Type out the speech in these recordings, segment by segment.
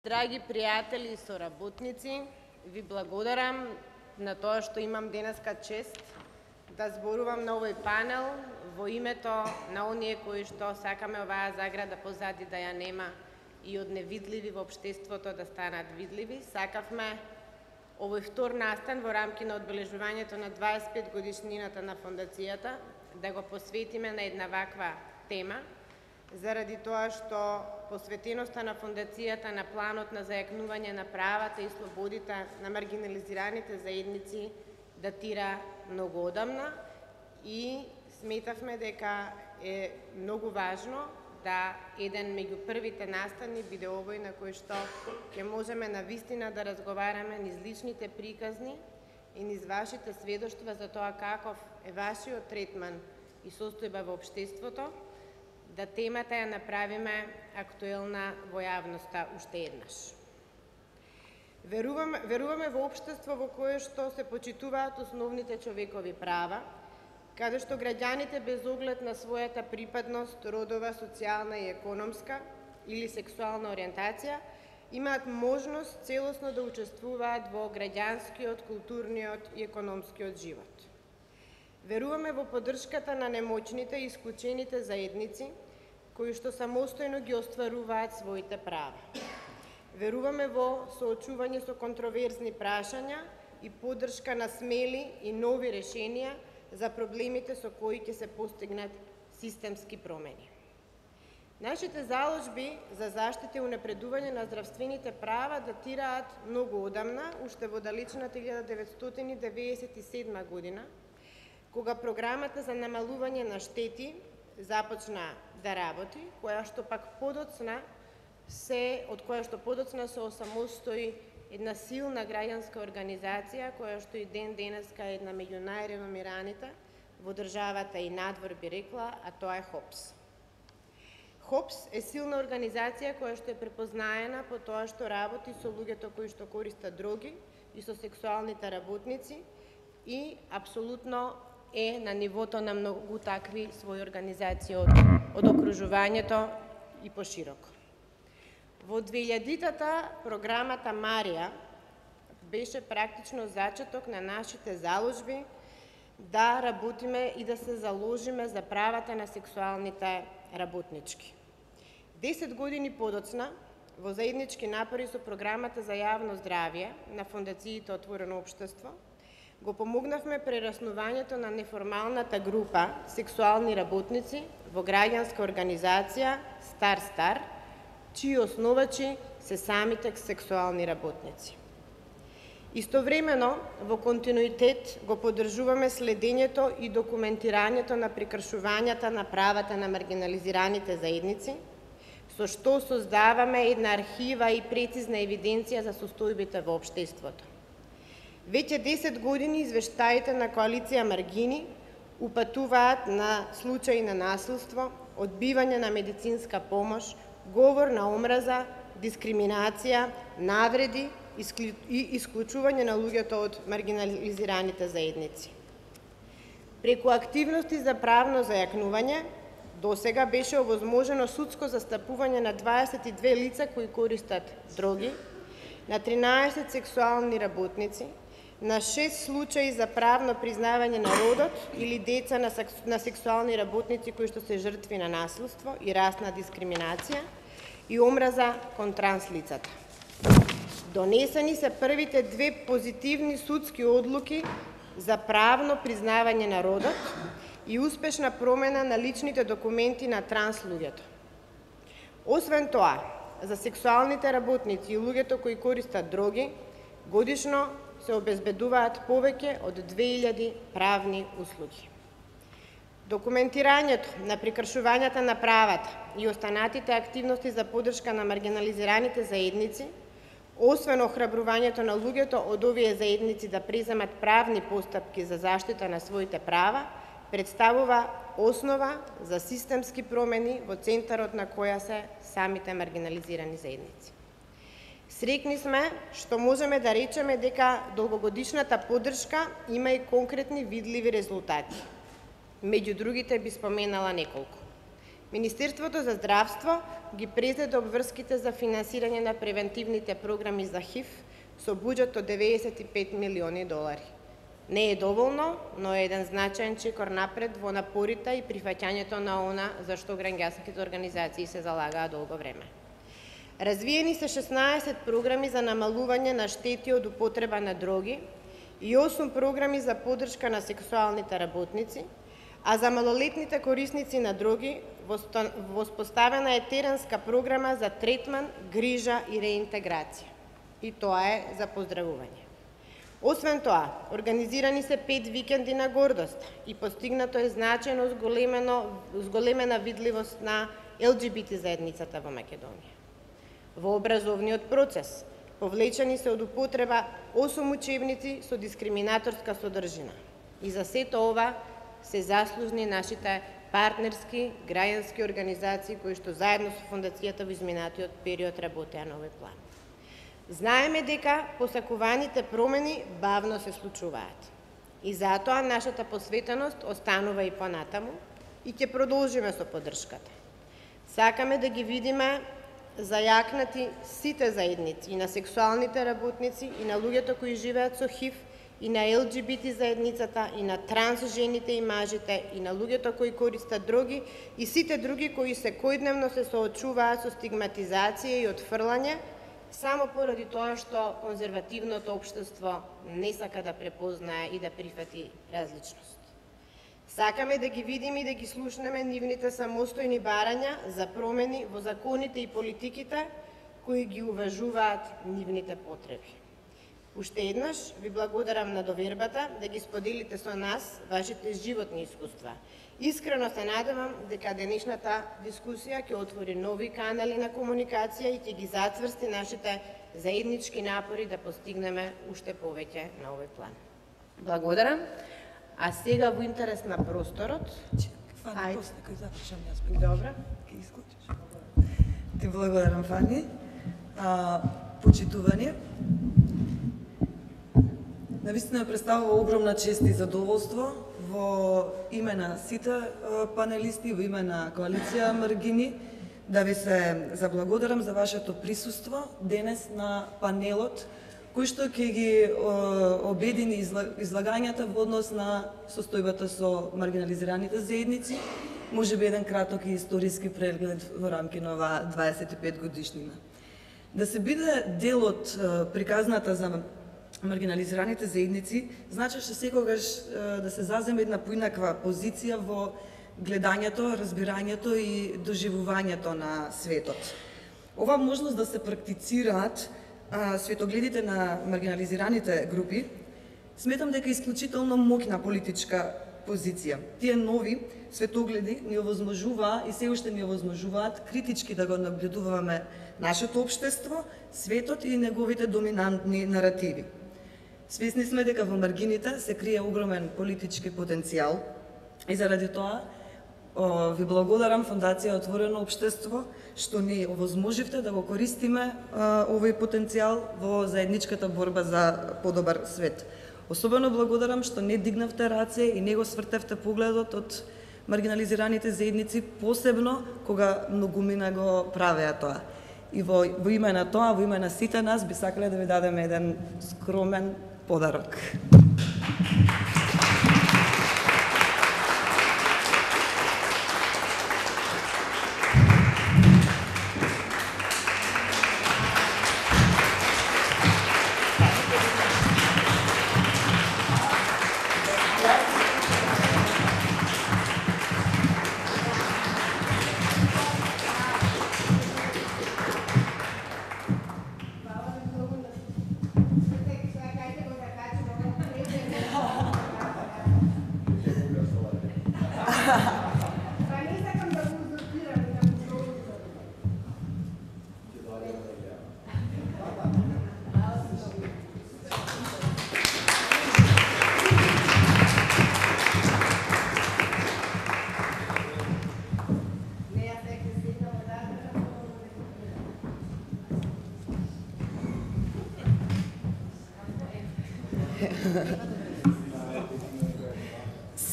Драги пријатели и соработници, ви благодарам на тоа што имам денеска чест да зборувам на овој панел во името на оние кои што сакаме оваа заграда позади да ја нема и од невидливи во општеството да станат видливи. Сакавме овој втор настан во рамки на одбележувањето на 25 годишнината на фондацијата да го посветиме на една ваква тема, заради тоа што посветеноста на фондацијата на планот на зајакнување на правата и слободите на маргинализираните заедници датира многу одамна и сметавме дека е многу важно да еден меѓу првите настани биде овој на кој што ќе можеме навистина да разговараме низ личните приказни и низ вашите сведоштва за тоа каков е вашиот третман и состојба во општеството, да темата ја направиме актуелна во јавноста уште еднаш. Веруваме во општество во кое што се почитуваат основните човекови права, каде што граѓаните без оглед на својата припадност, родова, социјална и економска или сексуална ориентација, имаат можност целосно да учествуваат во граѓанскиот, културниот и економскиот живот. Веруваме во поддршката на немоćните и исклучените заедници, кои што самостојно ги остваруваат своите права. Веруваме во соочување со контроверзни прашања и поддршка на смели и нови решенија за проблемите со кои ќе се постигнат системски промени. Нашите заложби за заштита и унапредување на здравствените права датираат многу одамна, уште во далечната 1997 година, кога програмата за намалување на штети започна да работи, од која што подоцна се осамостои една силна граѓанска организација, која што и ден денеска е една меѓу најреномираните во државата и надвор би рекла, а тоа е ХОПС. ХОПС е силна организација која што е препознаена по тоа што работи со луѓето кои што користат дроги и со сексуалните работници и апсолутно е на нивото на многу такви своји организации од окружувањето и пошироко. Во 2000-тата програмата Марија беше практично зачеток на нашите заложби да работиме и да се заложиме за правата на сексуалните работнички. 10 години подоцна, во заеднички напори со програмата за јавно здравје на фондациите Отворено општество, го помогнавме прераснувањето на неформалната група сексуални работници во граѓанска организација Стар, чии основачи се самите сексуални работници. Истовремено, во континуитет го поддржуваме следењето и документирањето на прекршувањата на правата на маргинализираните заедници, со што создаваме една архива и прецизна евиденција за состојбите во општеството. Веќе 10 години извештаите на коалиција Маргини упатуваат на случаи на насилство, одбивање на медицинска помош, говор на омраза, дискриминација, навреди и исклучување на луѓето од маргинализираните заедници. Преку активности за правно зајакнување, досега беше овозможено судско застапување на 22 лица кои користат дроги, на 13 сексуални работници, на 6 случаи за правно признавање на родот или деца на сексуални работници кои што се жртви на насилство и расна дискриминација и омраза кон транс лицата. Донесени се првите 2 позитивни судски одлуки за правно признавање на родот и успешна промена на личните документи на транс луѓето. Освен тоа, за сексуалните работници и луѓето кои користат дроги, годишно се обезбедуваат повеќе од 2000 правни услуги. Документирањето на прекршувањата на правата и останатите активности за поддршка на маргинализираните заедници, освен охрабрувањето на луѓето од овие заедници да преземат правни постапки за заштита на своите права, представува основа за системски промени во центарот на која се самите маргинализирани заедници. Среќни сме што можеме да речеме дека долгогодишната поддршка има и конкретни видливи резултати. Меѓу другите би споменала неколку. Министерството за здравство ги презеде обврските за финансирање на превентивните програми за ХИВ со буџет од 95 милиони долари. Не е доволно, но е еден значаен чекор напред во напорите и прифаќањето на она за што граѓанските организации се залагаа долго време. Развиени се 16 програми за намалување на штети од употреба на дроги и 8 програми за поддршка на сексуалните работници, а за малолетните корисници на дроги воспоставена е теренска програма за третман, грижа и реинтеграција. И тоа е за поздравување. Освен тоа, организирани се 5 викенди на гордост и постигнато е значајно зголемена видливост на ЛГБТ заедницата во Македонија. Во образовниот процес повлечени се од употреба 8 учебници со дискриминаторска содржина. И за сето ова се заслужни нашите партнерски граѓански организации кои што заедно со фондацијата во изминатиот период работеа на овој план. Знаеме дека посакуваните промени бавно се случуваат. И затоа нашата посветеност останува и понатаму и ќе продолжиме со поддршката. Сакаме да ги видиме зајакнати сите заедници, и на сексуалните работници, и на луѓето кои живеат со ХИВ, и на ЛГБТ заедницата, и на транс жените и мажите, и на луѓето кои користат дроги, и сите други кои секојдневно се соочуваат со стигматизација и отфрлање, само поради тоа што конзервативното општество не сака да препознае и да прифати различност. Сакаме да ги видиме и да ги слушнеме нивните самостојни барања за промени во законите и политиките кои ги уважуваат нивните потреби. Уште еднаш ви благодарам на довербата да ги споделите со нас вашите животни искуства. Искрено се надевам дека денешната дискусија ќе отвори нови канали на комуникација и ќе ги затврсти нашите заеднички напори да постигнеме уште повеќе на овој план. Благодарам. А сега во интерес на просторот... Фани, после кај завршам јас. Добра. Ке исклучиш. Ти благодарам, Фани. Почитувани. Навистина представува огромна чест и задоволство во име на сите панелисти, во име на коалиција Маргини, да ви се заблагодарам за вашето присуство денес на панелот, кој што ќе ги обедини излагањата во однос на состојбата со маргинализираните заедници, може би еден краток и историски преглед во рамки на оваа 25 годишнина. Да се биде дел од приказната за маргинализираните заедници, значеше секогаш да се заземе една поинаква позиција во гледањето, разбирањето и доживувањето на светот. Ова можност да се практицираат светогледите на маргинализираните групи, сметам дека е исклучително моќна политичка позиција. Тие нови светогледи ни овозможуваа и се уште ни овозможуваат критички да го наблюдуваме нашето општество, светот и неговите доминантни наративи. Свесни сме дека во маргините се крие огромен политички потенцијал и заради тоа ви благодарам Фондација Отворено општество што ни овозможивте да го користиме овој потенцијал во заедничката борба за подобар свет. Особено благодарам што не дигнавте раце и не го свртевте погледот од маргинализираните заедници, посебно кога многумина го правеа тоа. И во име на тоа, во име на сите нас, би сакале да ви дадеме еден скромен подарок.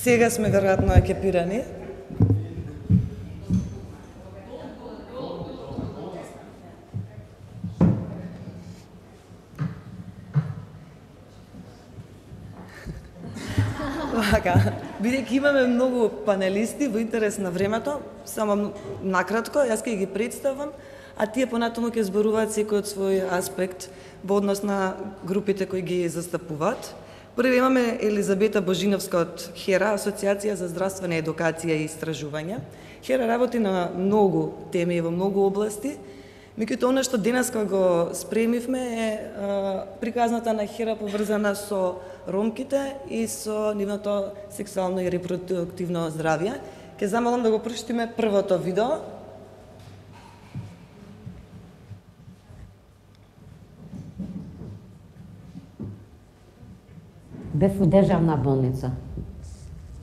Сега сме веројатно екипирани. Бидејќи имаме многу панелисти во интерес на времето, само накратко, јас ќе ги представам, а тие понатаму ќе зборуваат секој од свој аспект во однос на групите кои ги застапуваат. Први имаме Елизабета Божиновска од ХЕРА, Асоциација за здравствена едукација и истражување. ХЕРА работи на многу теми во многу области. Меѓутоа, она што денеска го спремивме е приказната на ХЕРА поврзана со ромките и со нивното сексуално и репродуктивно здравје. Ке замолам да го проштиме првото видео. Бев во државна болница.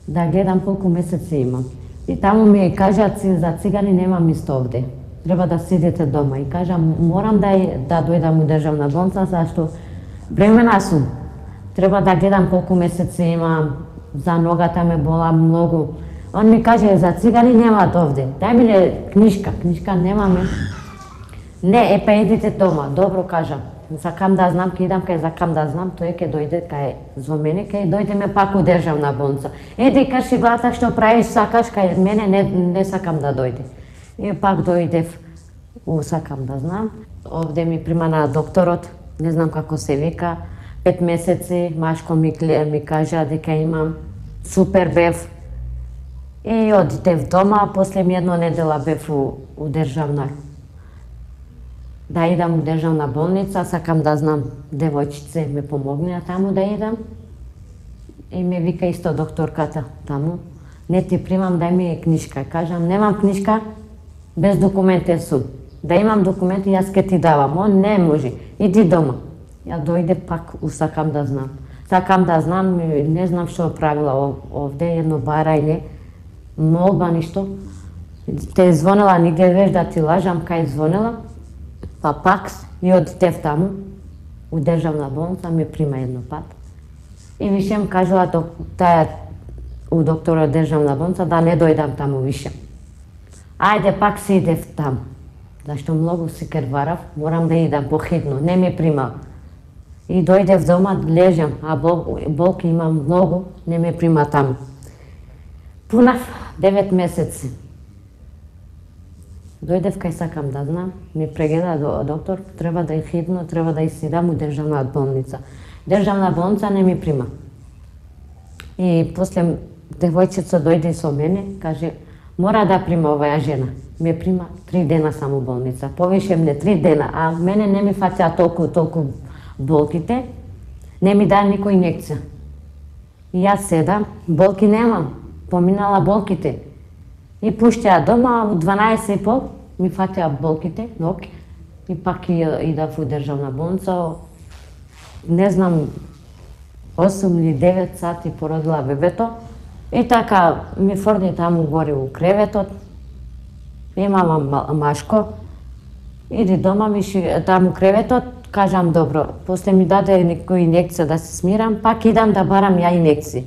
Да гледам колку месеци имам. И таму ми кажат за цигани нема место овде. Треба да седите дома. И кажам, морам да дојдам у државна болница, зашто бремена сум. Треба да гледам колку месеци имам, за ногата ме бола многу. Он ми каже, за цигани немат овде. Дај ми книжка, книжка немаме. Не, епа идите дома, добро кажам. Сакам да знам, ке идам кај сакам да знам, тој ќе дојде кај зо мене, ке дојдеме пак у државна болница. Еди крши глата што правиш, сакаш кај мене, не сакам да дојде. И пак дојдев, сакам да знам. Овде ми примана докторот, не знам како се вика, 5 месеци, машко ми кажа дека имам, супер бев. И одитев дома, после ми едно недела бев у државна. Да идам у државна болница, сакам да знам, девојчице ме помогнеа таму да идам. И ме вика исто докторката таму, не ти примам, дај ми книжка. Кажам, немам книжка, без документи сум. Да имам документи, јас ке ти давам. Он не може, иди дома. Ја дојде пак, сакам да знам. Сакам да знам, не знам што правила овде, едно барајле, молба ништо. Те звонела, нигде веш да ти лажам, кај звонела. Па пак и одитев таму, у државна болница, ме прима едно пат. И више ми кажала таа у доктора државна болница да не дојдам таму више. Ајде пак си идев таму. Зашто многу се керварав, морам да идам похитно, не ме примал. И дојдев дома, лежам, а болки имам многу, не ме прима таму. Пунав 9 месеци. Дојдев кај сакам да знам, ми прегледа доктор, треба да хитно, треба да исидам у државна болница. Државна болница не ми прима. И после девојчица дојде со мене, каже, мора да прима оваа жена. Ме прима 3 дена само болница, повише не 3 дена, а мене не ми фаќа толку болките, не ми даде никој инекција. И јас седам, болки немам, поминала болките. И пуштеа дома, у 12:30 ми фатеа болките, ноги, и пак идав у државна болница. Не знам, 8 или 9 сати породила бебето. И така, ми форни таму горе у креветот. Имам машко. Иди дома, ми таму креветот, кажам добро. После ми даде некој инекција да се смирам, пак идам да барам ја инекција.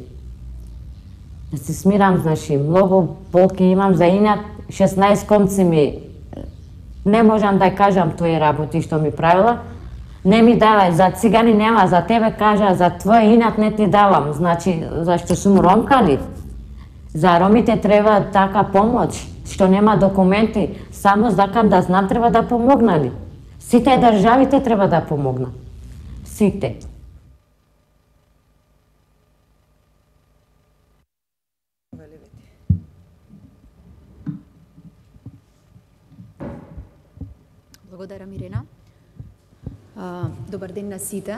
Да се смирам, значи, многу болки имам за инат, 16 конци ми, не можам да кажам тој работи што ми правила, не ми давај, за цигани нема, за тебе кажа, за твој инат не ти давам, значи, зашто сум ромка ли? За ромите треба така помоќ, што нема документи, само сакам да знам, треба да помогнали. Сите државите треба да помогнат. Сите. Благодарам, Ирена. Добар ден на сите.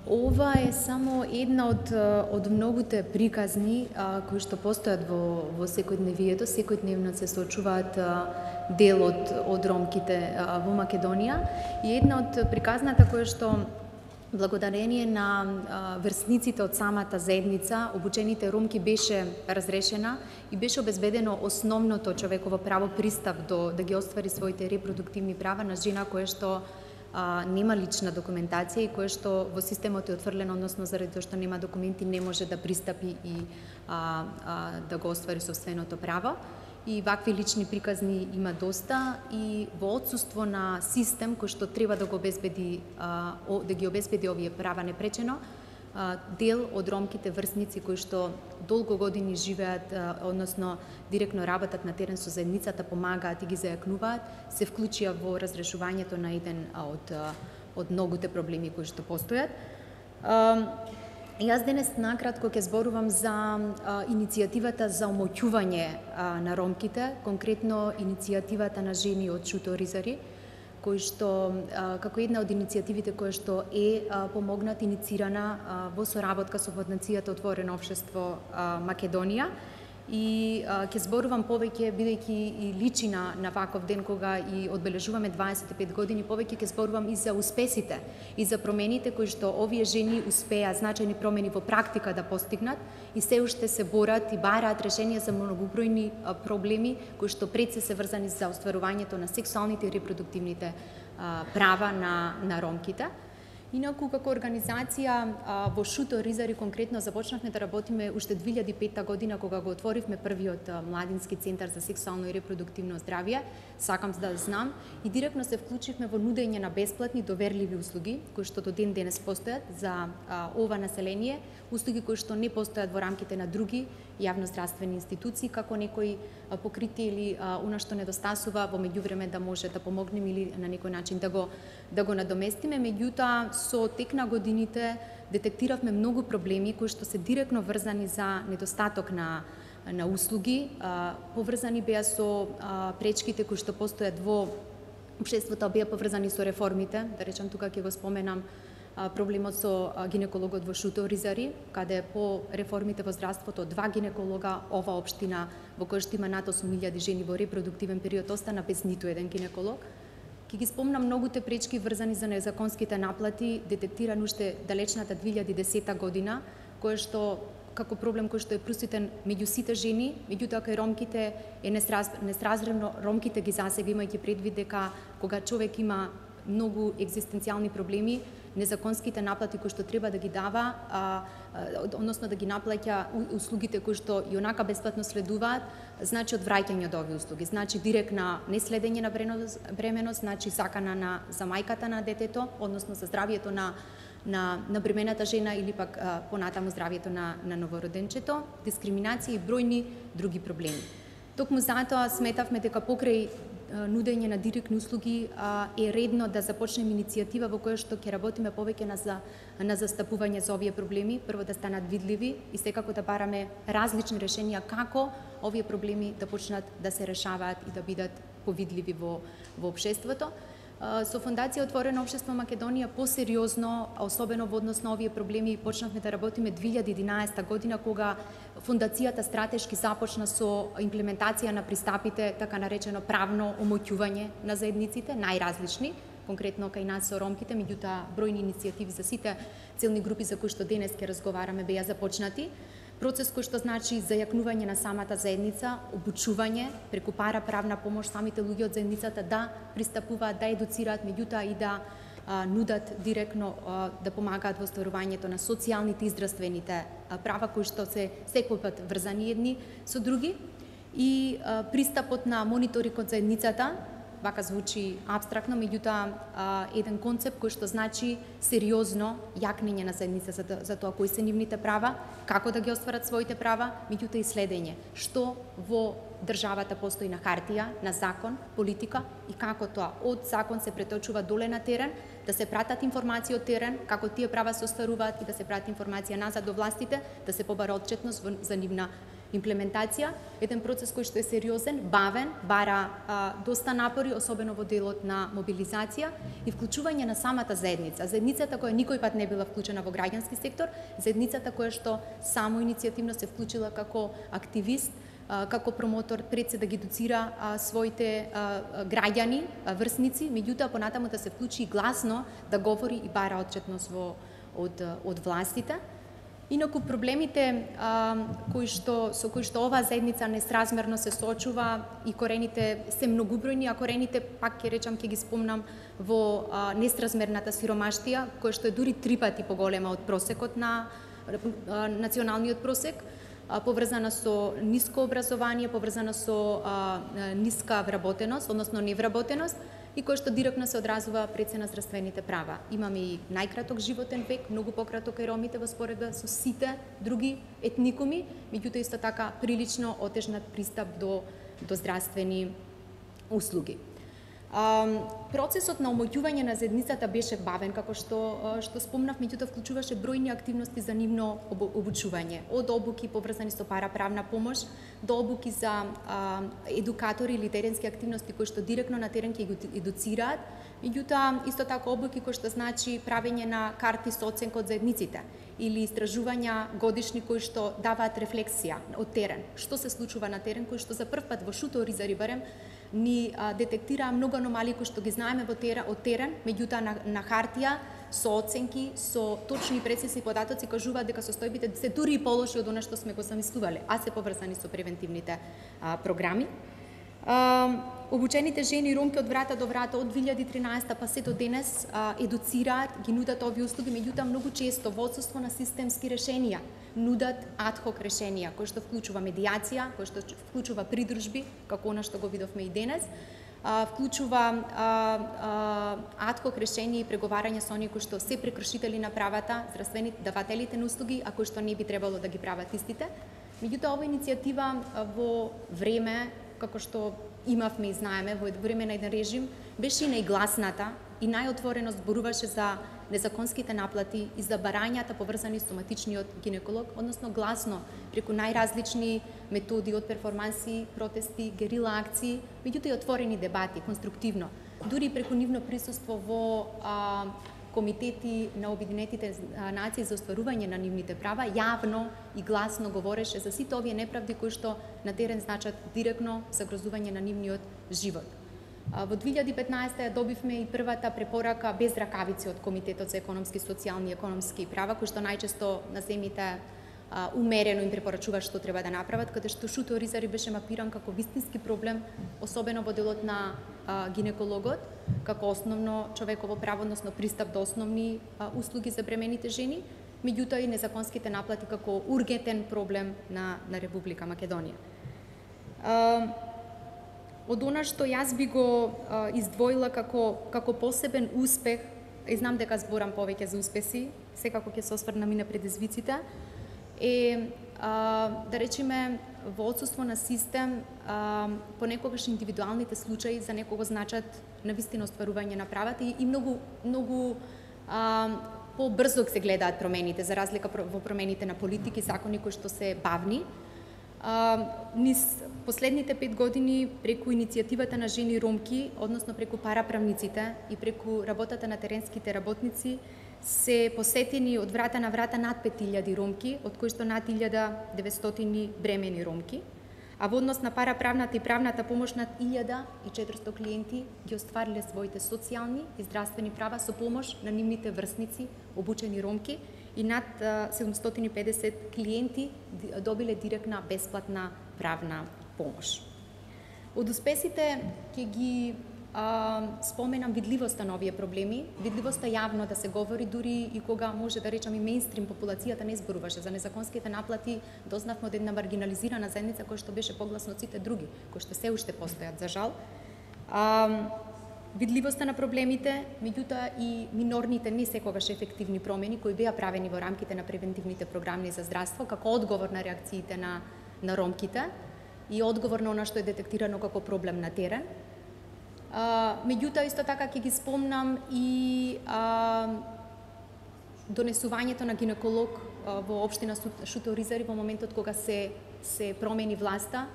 Ова е само една од многуте приказни кои што постојат во секојдневието, секојдневно се соочуваат дел од ромките во Македонија. И една од приказната која што благодарение на врсниците од самата заедница, обучените ромки беше разрешена и беше обезбедено основното човеково право, пристап да ги оствари своите репродуктивни права на жена која што нема лична документација и која што во системот е отфрлено, односно заради тоа што нема документи не може да пристапи и да го оствари собственото право. И вакви лични приказни има доста и во отсуство на систем кој што треба да го обезбеди, да ги обезбеди овие права непречено, дел од ромките врсници кои што долго години живеат, односно директно работат на терен со заедницата, помагаат и ги зајакнуваат, се вклучија во разрешувањето на еден од многуте проблеми кои што постојат. Јас денес накратко ќе зборувам за иницијативата за омоќување на ромките, конкретно иницијативата на жени од Шуторизари, кој што како една од иницијативите која што помогнат, иницирана во соработка со Фондацијата Отворено општество Македонија. И ќе зборувам повеќе, бидејќи и личи на ваков ден кога и одбележуваме 25 години, повеќе ќе зборувам и за успесите и за промените кои што овие жени успеа, значајни промени во практика да постигнат и се уште се борат и бараат решенија за многобројни проблеми кои што пред се врзани за остварувањето на сексуалните и репродуктивните права на ромките. Инаку, како организација во Шуторизари конкретно започнавме да работиме уште 2005 година кога го отворивме првиот младински центар за сексуално и репродуктивно здравје, сакам да знам, и директно се вклучивме во нудење на бесплатни доверливи услуги кои што до ден денес постојат за ова население, услуги кои што не постојат во рамките на други јавноздравствени институции, како некои покритие или она што недостасува во меѓувреме да може да помогнеме или на некој начин да го надоместиме. Меѓутоа, со тек на годините детектиравме многу проблеми кои што се директно врзани за недостаток на услуги, поврзани беа со пречките кои што постојат во општеството, беа поврзани со реформите. Да речам, тука ќе го споменам проблемот со гинекологот во Шуторизари, каде по реформите во здравството 2 гинеколога, ова општина во која што има над 8.000 жени во репродуктивен период остана без ниту еден гинеколог. Ќе ги спомнам многуте пречки врзани за незаконските наплати, детектиран уште далечната 2010 година, кој што како проблем кој што е присутен меѓу сите жени, меѓутоа кај ромките е несразмерно. Ромките ги засега, имајќи предвид дека кога човек има многу екзистенцијални проблеми, незаконските наплати кои што треба да ги дава, односно да ги наплаќа услугите кои што и онака бесплатно следуваат, значи одвраќање од овие услуги, значи директна неследење на бременост, значи закана за мајката на детето, односно за здравието на бремената жена или пак понатаму здравието на новороденчето, дискриминација и бројни други проблеми. Токму затоа сметавме дека покрај нудење на директни услуги е редно да започнеме иницијатива во која што ќе работиме повеќе на застапување за овие проблеми, прво да станат видливи и секако да бараме различни решенија како овие проблеми да почнат да се решаваат и да бидат повидливи во општеството. Со Фондација Отворено општество Македонија посериозно, особено во однос на овие проблеми, почнавме да работиме 2011 година, кога Фондацијата стратешки започна со имплементација на пристапите, така наречено правно омоќување на заедниците, најразлични, конкретно кај нас со ромките, меѓутоа бројни иницијативи за сите целни групи за кои што денес ќе разговараме беа започнати. Процес кој што значи зајакнување на самата заедница, обучување, преку правна помош, самите луѓе од заедницата да пристапуваат, да едуцираат, меѓутоа и да нудат директно, да помагаат во остварувањето на социјалните и здравствените права кои што се секој пат врзани едни со други. И пристапот на мониторинг од заедницата, вака звучи абстрактно, меѓутоа еден концепт кој што значи сериозно јакнење на заедница за тоа кои се нивните права, како да ги остварат своите права, меѓутоа и следење што во државата постои на хартија, на закон, политика и како тоа од закон се преточува доле на терен, да се пратат информации од терен, како тие права се остваруваат и да се прати информација назад до властите, да се побара отчетност за нивна имплементација, еден процес кој што е сериозен, бавен, бара доста напори, особено во делот на мобилизација и вклучување на самата заедница. Заедницата која никој пат не била вклучена во граѓански сектор, заедницата која што само иницијативно се вклучила како активист, како промотор, пред се да ги едуцира своите граѓани, врсници, меѓутоа понатаму да се вклучи гласно да говори и бара отчетност од властите. Инаку проблемите со кои што оваа заедница несразмерно се соочува и корените се многубројни, а корените пак ќе ги спомнам во несразмерната сиромаштија, која што е дури 3 пати поголема од просекот на националниот просек, поврзана со ниско образование, поврзана со ниска вработеност, односно невработеност, и кој што директно се одразува пред се на здравствените права. Имаме и најкраток животен век, многу пократок е ромите во споредба со сите други етникуми, меѓутоа исто така прилично отежнат пристап до здравствени услуги. Процесот на омоѓување на заедницата беше бавен, како што спомнав, меѓутоа вклучуваше бројни активности за нивно обучување, од обуки поврзани со параправна помош до обуки за едукатори или теренски активности кои што директно на терен ќе ги едуцираат, меѓутоа исто така обуки кои што значи правење на карти со оценка од заедниците или истражувања годишни кои што даваат рефлексија од терен. Што се случува на терен, кои што за прв пат во Шуто Оризари барем ни детектираа многу аномалии кои што ги знаеме од терен, меѓутоа на хартија со оценки, со точни и прецизни податоци кажуваат дека состојбите се дури и полоши од она што сме го замислувале, а се поврзани со превентивните програми. Обучените жени ромки од врата до врата од 2013 па се до денес едуцираат, ги нудат овие услуги, меѓутоа многу често во отсуство на системски решенија нудат адхок решенија, кои што вклучува медијација, кои што вклучува придружби, како она што го видовме и денес, вклучува адхок решенија и преговарање со оние кои што се прекршители на правата, здравствени давателите на услуги, а кои што не би требало да ги прават истите. Меѓутоа, ова иницијатива во време, како што имавме и знаеме, во време на еден режим, беше и најгласната и најотворено зборуваше за незаконските наплати и за барањата поврзани со соматичниот гинеколог, односно гласно, преку најразлични методи од перформанси, протести, герила акции, меѓутоа и отворени дебати, конструктивно. Дури преку нивно присуство во комитети на Обединетите нации за остварување на нивните права, јавно и гласно говореше за сите овие неправди кои што на терен значат директно загрозување на нивниот живот. Во 2015 добивме и првата препорака без ракавици од Комитетот за економски, социјални и економски права, кои што најчесто на земјите умерено им препорачува што треба да направат, каде што Шуто Оризари беше мапиран како вистински проблем, особено во делот на гинекологот, како основно човеково право, односно пристап до основни услуги за бремените жени, меѓутоа и незаконските наплати како ургентен проблем на Република Македонија. Од она што јас би го издвоила како посебен успех, и знам дека зборам повеќе за успеси, секако ќе се осврнам и на предизвиците, е да речеме во отсуство на систем, понекогаш индивидуалните случаи за некого значат навистина остварување на правата и многу побрзо се гледаат промените, за разлика во промените на политики, закони кои што се бавни. Низ последните 5 години преку иницијативата на жени ромки, односно преку параправниците и преку работата на теренските работници, се посетени од врата на врата над 5000 ромки, од кои што над 1900 бремени ромки, а во однос на параправната и правната помош над 1400 клиенти ги оствариле своите социјални и здравствени права со помош на нивните врсници, обучени ромки, и над 750 клиенти добиле директна бесплатна правна помош. Од успесите ќе ги споменам видливоста на овие проблеми, видливоста јавно да се говори, дури и кога може да речам и мејнстрим популацијата не зборуваше за незаконските наплати, дознавме од една маргинализирана заедница која што беше погласно од сите други, кои што се уште постојат за жал. Видливоста на проблемите, меѓутоа и минорните не секогаш ефективни промени кои беа правени во рамките на превентивните програми за здравство како одговор на реакциите на ромките и одговор на она што е детектирано како проблем на терен. Меѓутоа исто така ќе ги спомнам и донесувањето на гинеколог во општина Шуто Оризари во моментот кога се промени власта,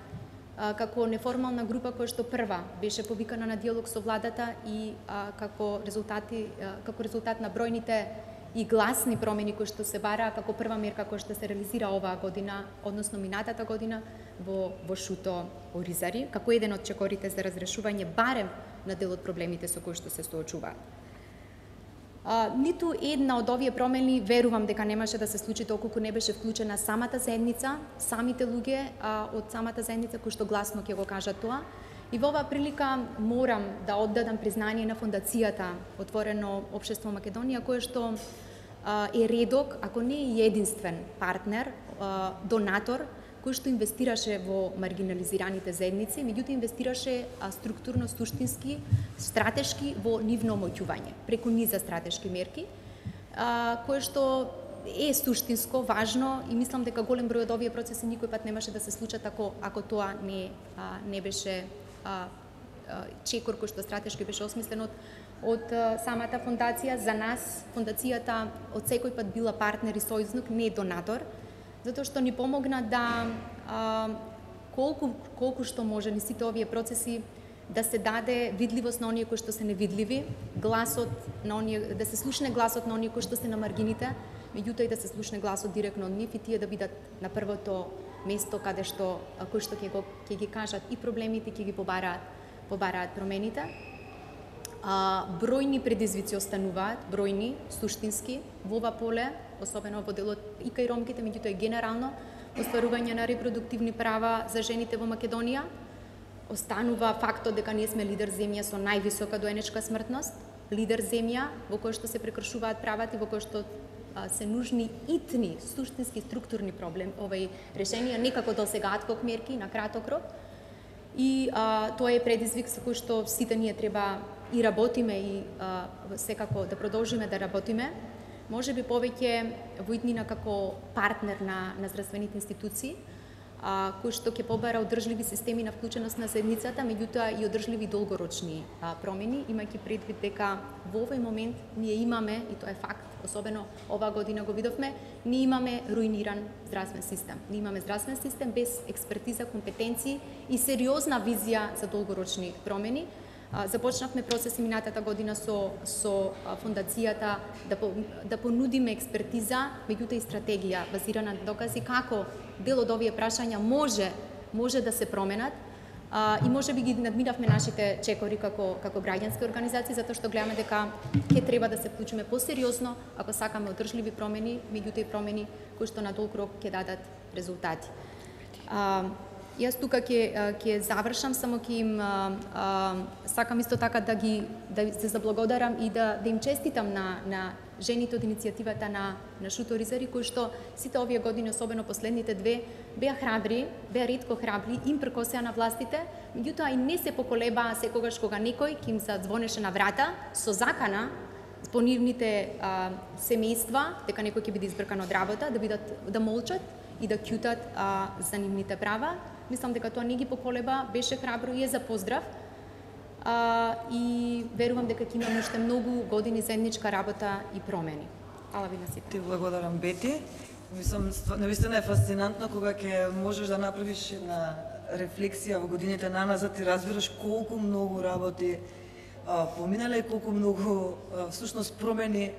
како неформална група која што прва беше повикана на диалог со владата и како резултат на бројните и гласни промени кои што се бараа како прва мерка која што се реализира оваа година, односно минатата година во Шуто Оризари, како еден од чекорите за разрешување барем на дел од проблемите со кои што се соочуваат. Ниту една од овие промени верувам дека немаше да се случи доколку не беше вклучена самата заедница, самите луѓе од самата заедница кои што гласно ќе го кажат тоа. И во оваа прилика морам да оддадам признание на фондацијата Отворено општество Македонија, која што е редок, ако не и единствен партнер, донатор, кој кој што инвестираше во маргинализираните заедници, меѓутоа инвестираше структурно, суштински, стратешки во нивно омоќување, преку низа стратешки мерки, кое што е суштинско, важно и мислам дека голем број од овие процеси никој пат немаше да се случат ако тоа не беше чекор кој што стратешки беше осмислен од самата фондација. За нас фондацијата од секој пат била партнер и сојузник, не донатор, затоа што ни помогна да колку што може ни сите овие процеси да се даде видливост на оние кои што се невидливи, гласот на оние, да се слушне гласот на оние кои што се на маргините, меѓутоа и да се слушне гласот директно од нив и тие да бидат на првото место кои што ќе ги кажат и проблемите, ќе ги побараат промените. Бројни предизвици остануваат, бројни, суштински, во ова поле, особено во делот и кај ромките, меѓутоа и генерално, остварување на репродуктивни права за жените во Македонија. Останува фактот дека ние сме лидер земја со највисока доенечка смртност, лидер земја во која што се прекршуваат правата и во која што се нужни итни, суштински, структурни решенија, некако досега адхок мерки на краток рок. И тоа е предизвик со кој што сите ние треба и работиме и секако да продолжиме да работиме. Може би повеќе во иднина како партнер на здравствените институции, кој што ќе побара одржливи системи на вклученост на заедницата, меѓутоа и одржливи долгорочни промени, имајќи предвид дека во овој момент ние имаме, и тоа е факт, особено оваа година го видовме, ние имаме руиниран здравствен систем. Ние имаме здравствен систем без експертиза, компетенции и сериозна визија за долгорочни промени. Започнавме процеси минатата година со фондацијата да понудиме експертиза, меѓутоа и стратегија базирана на докази како дел од овие прашања може да се променат и може би ги надминавме нашите чекори како граѓански организации, затоа што гледаме дека ќе треба да се вклучиме посериозно ако сакаме одржливи промени, меѓутоа и промени кои што на долг рок ќе дадат резултати. Јас тука ќе завршам, само ќе им сакам исто така да се заблагодарам и да им честитам на жените од иницијативата на Шуторизари, кои што сите овие години, особено последните две, беа храбри, беа ретко храбри, им прекосеа на властите, меѓутоа и не се поколебаа секогаш кога некој ќе им задзвонеше на врата со закана по нивните семејства, дека некој ќе биде избркан од работа, да молчат и да ќутат за нивните права. Мислам дека тоа не ги поколеба, беше храбро и е за поздрав. И верувам дека ќе имаме уште многу години заедничка работа и промени. Ала ви на сите. Ти благодарам, Бети. Мислам, навистина е фасцинантно кога ќе можеш да направиш една рефлексија во годините наназад и разбираш колку многу работи поминале и колку многу всушност промени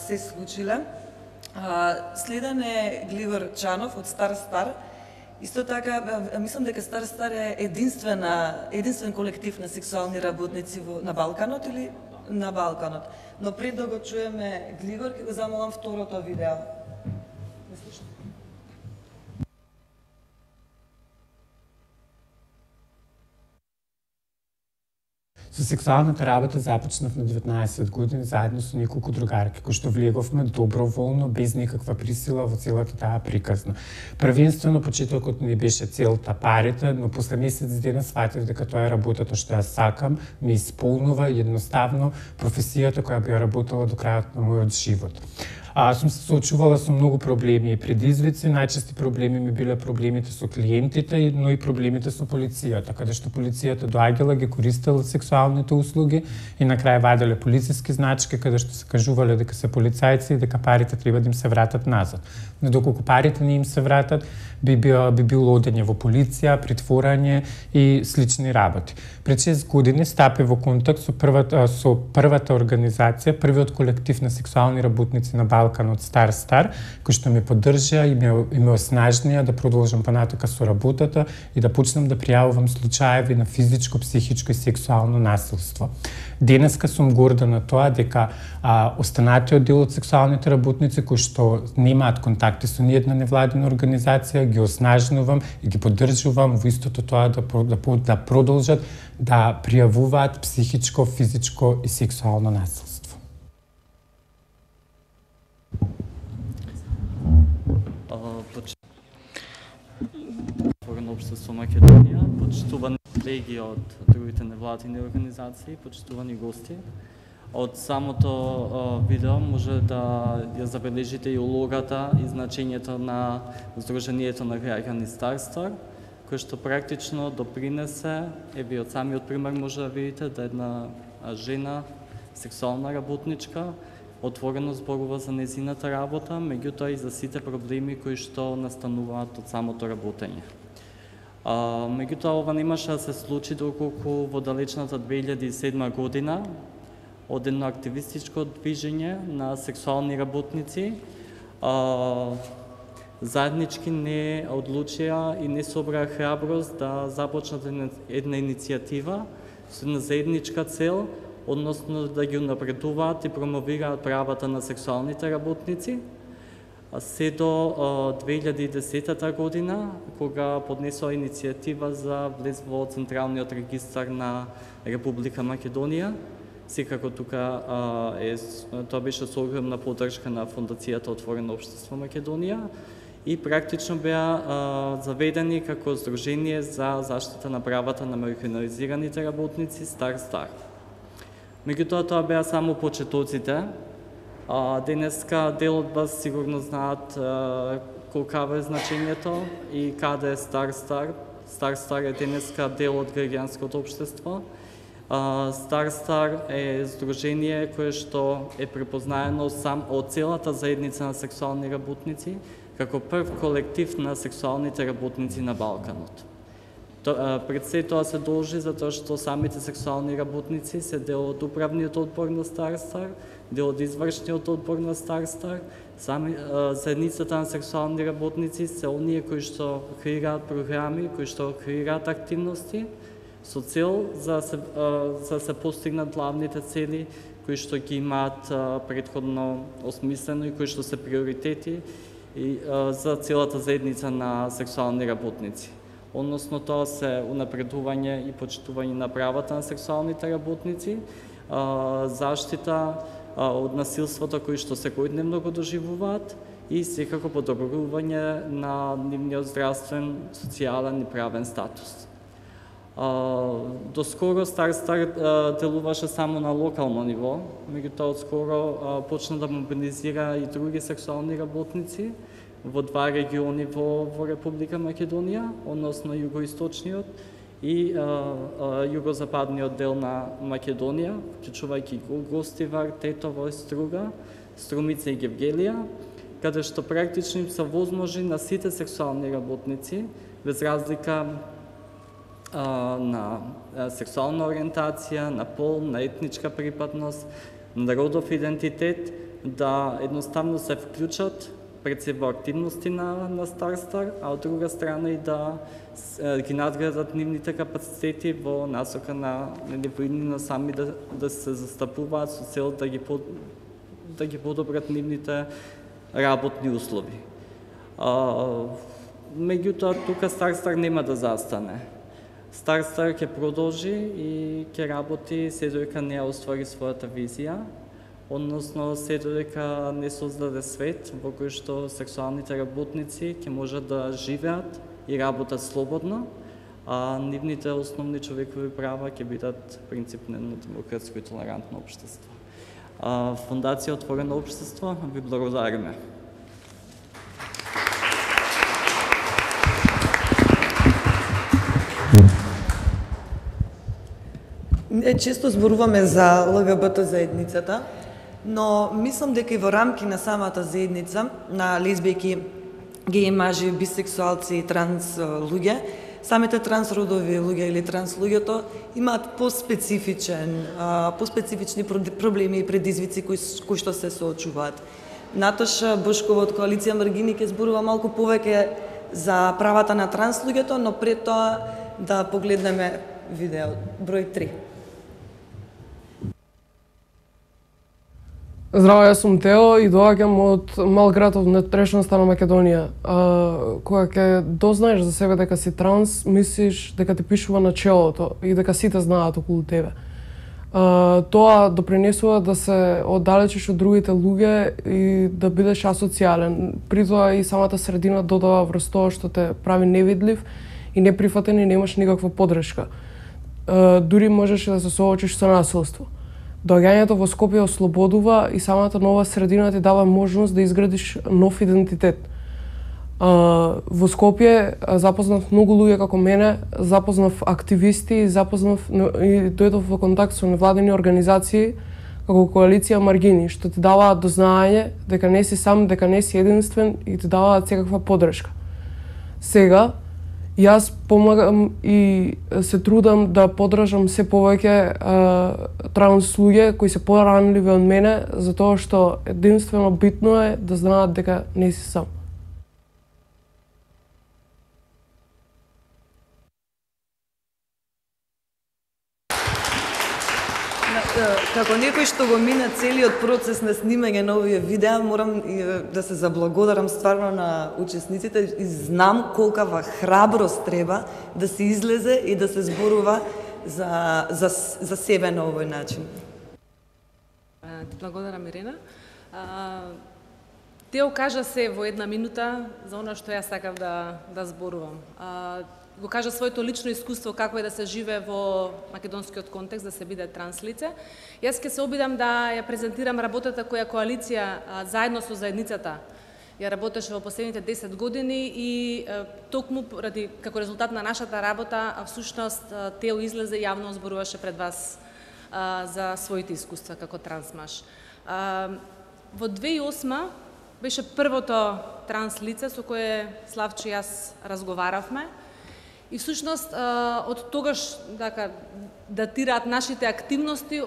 се случиле. Следен е Гливер Чанов од Стар. Исто така, мислам дека Стар е единствен колектив на сексуални работници на Балканот или на Балканот. Но пред да го чуеме Гливер, ќе го замолам второто видео. Со сексуалната работа започнав на 19 години заедно со неколку другарки, кои што влеговме доброволно, без никаква присила во целата таа приказна. Првенствено почетокот не беше целта парите, но после месец дена сватив дека тоа е работата што ја сакам, ме исполнува едноставно професијата која би ја работела до крајот на мојот живот. Сум се соочувала со многу проблеми и предизвици. Најчести проблеми ми биле проблемите со клиентите, но и проблемите со полицијата, каде што полицијата доаѓала, ги користела сексуалните услуги и на крај ваделе полициски значки, каде што се кажувале дека се полицајци и дека парите треба да им се вратат назад. Но доколку парите не им се вратат, би било одење во полиција, притворање и слични работи. Пред 6 години стапи во контакт со првата организација, првиот колектив на сексуални работници на Балканот Стар, кој што ме поддржа и ме оснажнија да продолжам понатака со работата и да почнам да пријавувам случаеви на физичко, психичко и сексуално насилство. Денеска сум горда на тоа дека останатиот дел од сексуалните работници кои што немаат контакти со ниедна невладина организација, ги оснажнувам и ги поддржувам во истото тоа да продолжат да пријавуваат психичко, физичко и сексуално насилство. отворено општество Македонија, почитувани колеги од другите невладини организации, почитувани гости. Од самото видео може да ја забележите и улогата и значењето на Сдруженијето на граѓани Старстар, кој што практично допринесе, еви од самиот пример може да видите да една жена, сексуална работничка, отворено зборува за незината работа, меѓутоа и за сите проблеми кои што настануваат од самото работење. Меѓутоа ова немаше да се случи доколку во далечната 2007 година од едно активистичко движење на сексуални работници заеднички не одлучија и не собраа храброст да започнат една иницијатива со една заедничка цел, односно да ги унапредуваат и промовираат правата на сексуалните работници, се до 2010 година, кога поднесоа иницијатива за влез во Централниот регистар на Република Македонија. Секако тука тоа беше со огромна поддршка на Фондацијата Отворено општество Македонија и практично беа заведени како Сдружение за заштита на правата на маргинализираните работници Старстар. Меѓутоа тоа беа само почетоците. Денеска дел од вас сигурно знаат колкаво е значењето и каде е Старстар. Старстар е денеска дел од граѓанското општество. Старстар е здружение кое што е препознаено од целата заедница на сексуални работници како прв колектив на сексуалните работници на Балканот. Пред се тоа се должи затоа што самите сексуални работници се дел од управниот одбор на Старстар, дел од извршниот одбор на Старстар. Заедницата на сексуални работници се оние кои што креираат програми, кои што креираат активности со цел за се постигнат главните цели кои што ги имаат претходно осмислено и кои што се приоритети за целата заедница на сексуални работници. Односно тоа се унапредување и почитување на правата на сексуалните работници, заштита од насилството кои што секојдневно го доживуваат и секако подобрување на нивниот здравствен, социјален и правен статус. Доскоро Старстар делуваше само на локално ниво, меѓутоа одскоро почна да мобилизира и други сексуални работници во два региони во Република Македонија, односно југоисточниот и југозападниот дел на Македонија, вклучувајќи Гостивар, Тетово, Струга, Струмица и Гевгелија, каде што практично им се возможи на сите сексуални работници, без разлика на сексуална ориентација, на пол, на етничка припадност, на родов идентитет, да едноставно се вклучат пред се во активности на Старстар, а од друга страна и да ги надградат нивните капацитети во насока на на сами да се застапуваат со цел да ги подобрат нивните работни услови. Меѓутоа, тука Старстар нема да застане. Старстар ќе продолжи и ќе работи се додека не оствари својата визија, односно се додека не создаде свет во кој што сексуалните работници ќе можат да живеат и работат слободно, а нивните основни човекови права ќе бидат принципни на демократско и толерантно општество. Фондација Отворено општество ви благодариме. Често зборуваме за ЛГБТ заедницата, но мислам дека и во рамки на самата заедница на лесбијки, геи мажи, бисексуалци и транс луѓе, самите трансродови луѓе или транс луѓето имаат поспецифични проблеми и предизвици кои што се соочуваат. Наташа Бошкова од Коалиција Маргини ќе зборува малку повеќе за правата на транс луѓето, но пред тоа да погледнеме видео број 3. Здраво, јас сум Тео и доаѓам од мал град од внатрешноста на Македонија. Кога ќе дознаеш за себе дека си транс, мислиш дека ти пишува на челото и дека сите знаат околу тебе. Тоа допринесува да се оддалечиш од другите луѓе и да бидеш асоцијален. При тоа и самата средина додава врз тоа што те прави невидлив и неприфатен и немаш никаква поддршка. Дури можеш да се соочиш со насилство. Доаѓањето во Скопје ослободува и самата нова средина ти дава можност да изградиш нов идентитет. Во Скопје запознав многу луѓе како мене, запознав активисти, и дојдов во контакт со невладени организации како коалиција Маргини, што ти даваат до знаење дека не си сам, дека не си единствен и ти даваат секаква поддршка. Сега, јас помагам и се трудам да поддржам се повеќе транс луѓе кои се поранливи од мене, затоа што единствено битно е да знаат дека не си сам. Како некој што го мина целиот процес на снимање на овие видеа, морам да се заблагодарам стварно на учесниците и знам колкава храброст треба да се излезе и да се зборува за себе на овој начин. Ти благодарам, Ирена. Тео кажа се во една минута за она што јас сакав да зборувам. Го кажа своето лично искуство како е да се живее во македонскиот контекст, да се биде транслице. Јас ќе се обидам да ја презентирам работата која коалиција заедно со заедницата ја работеше во последните 10 години и токму ради како резултат на нашата работа, всушност Тео излезе и јавно зборуваше пред вас за своите искуства како трансмаш. Во 2008 беше првото транс лице со кое Славчо и јас разговаравме. И всушност од тогаш датираат нашите активности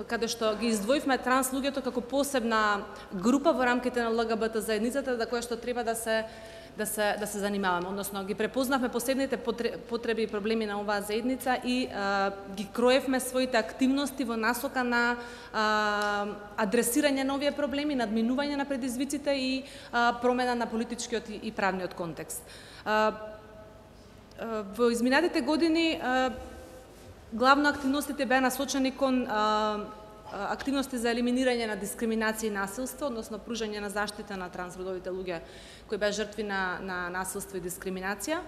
каде што ги издвоивме транс луѓето како посебна група во рамките на ЛГБТ заедницата за која што треба да се занимаваме, односно ги препознавме посебните потреби и проблеми на оваа заедница и ги кроевме своите активности во насока на адресирање на овие проблеми, надминување на предизвиците и промена на политичкиот и правниот контекст. Во изминатите години главно активностите беа насочени кон активности за елиминирање на дискриминација и насилство, односно пружање на заштита на трансродовите луѓе кои беа жртви на насилство и дискриминација,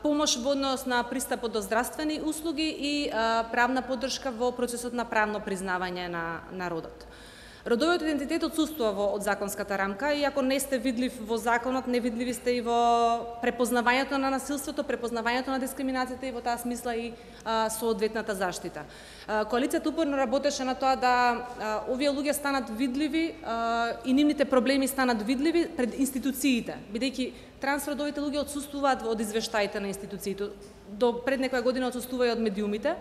помош во однос на пристапот до здравствени услуги и правна поддршка во процесот на правно признавање на родот. Родовиот идентитет отсуствува од законската рамка и ако не сте видлив во законот, невидливи сте и во препознавањето на насилството, препознавањето на дискриминацијата и во таа смисла и соодветната заштита. Коалицијата упорно работеше на тоа да овие луѓе станат видливи и нивните проблеми станат видливи пред институциите, бидејќи трансродовите луѓе отсуствуваат од извештаите на институциите. До пред некоја година отсуствува и од медиумите.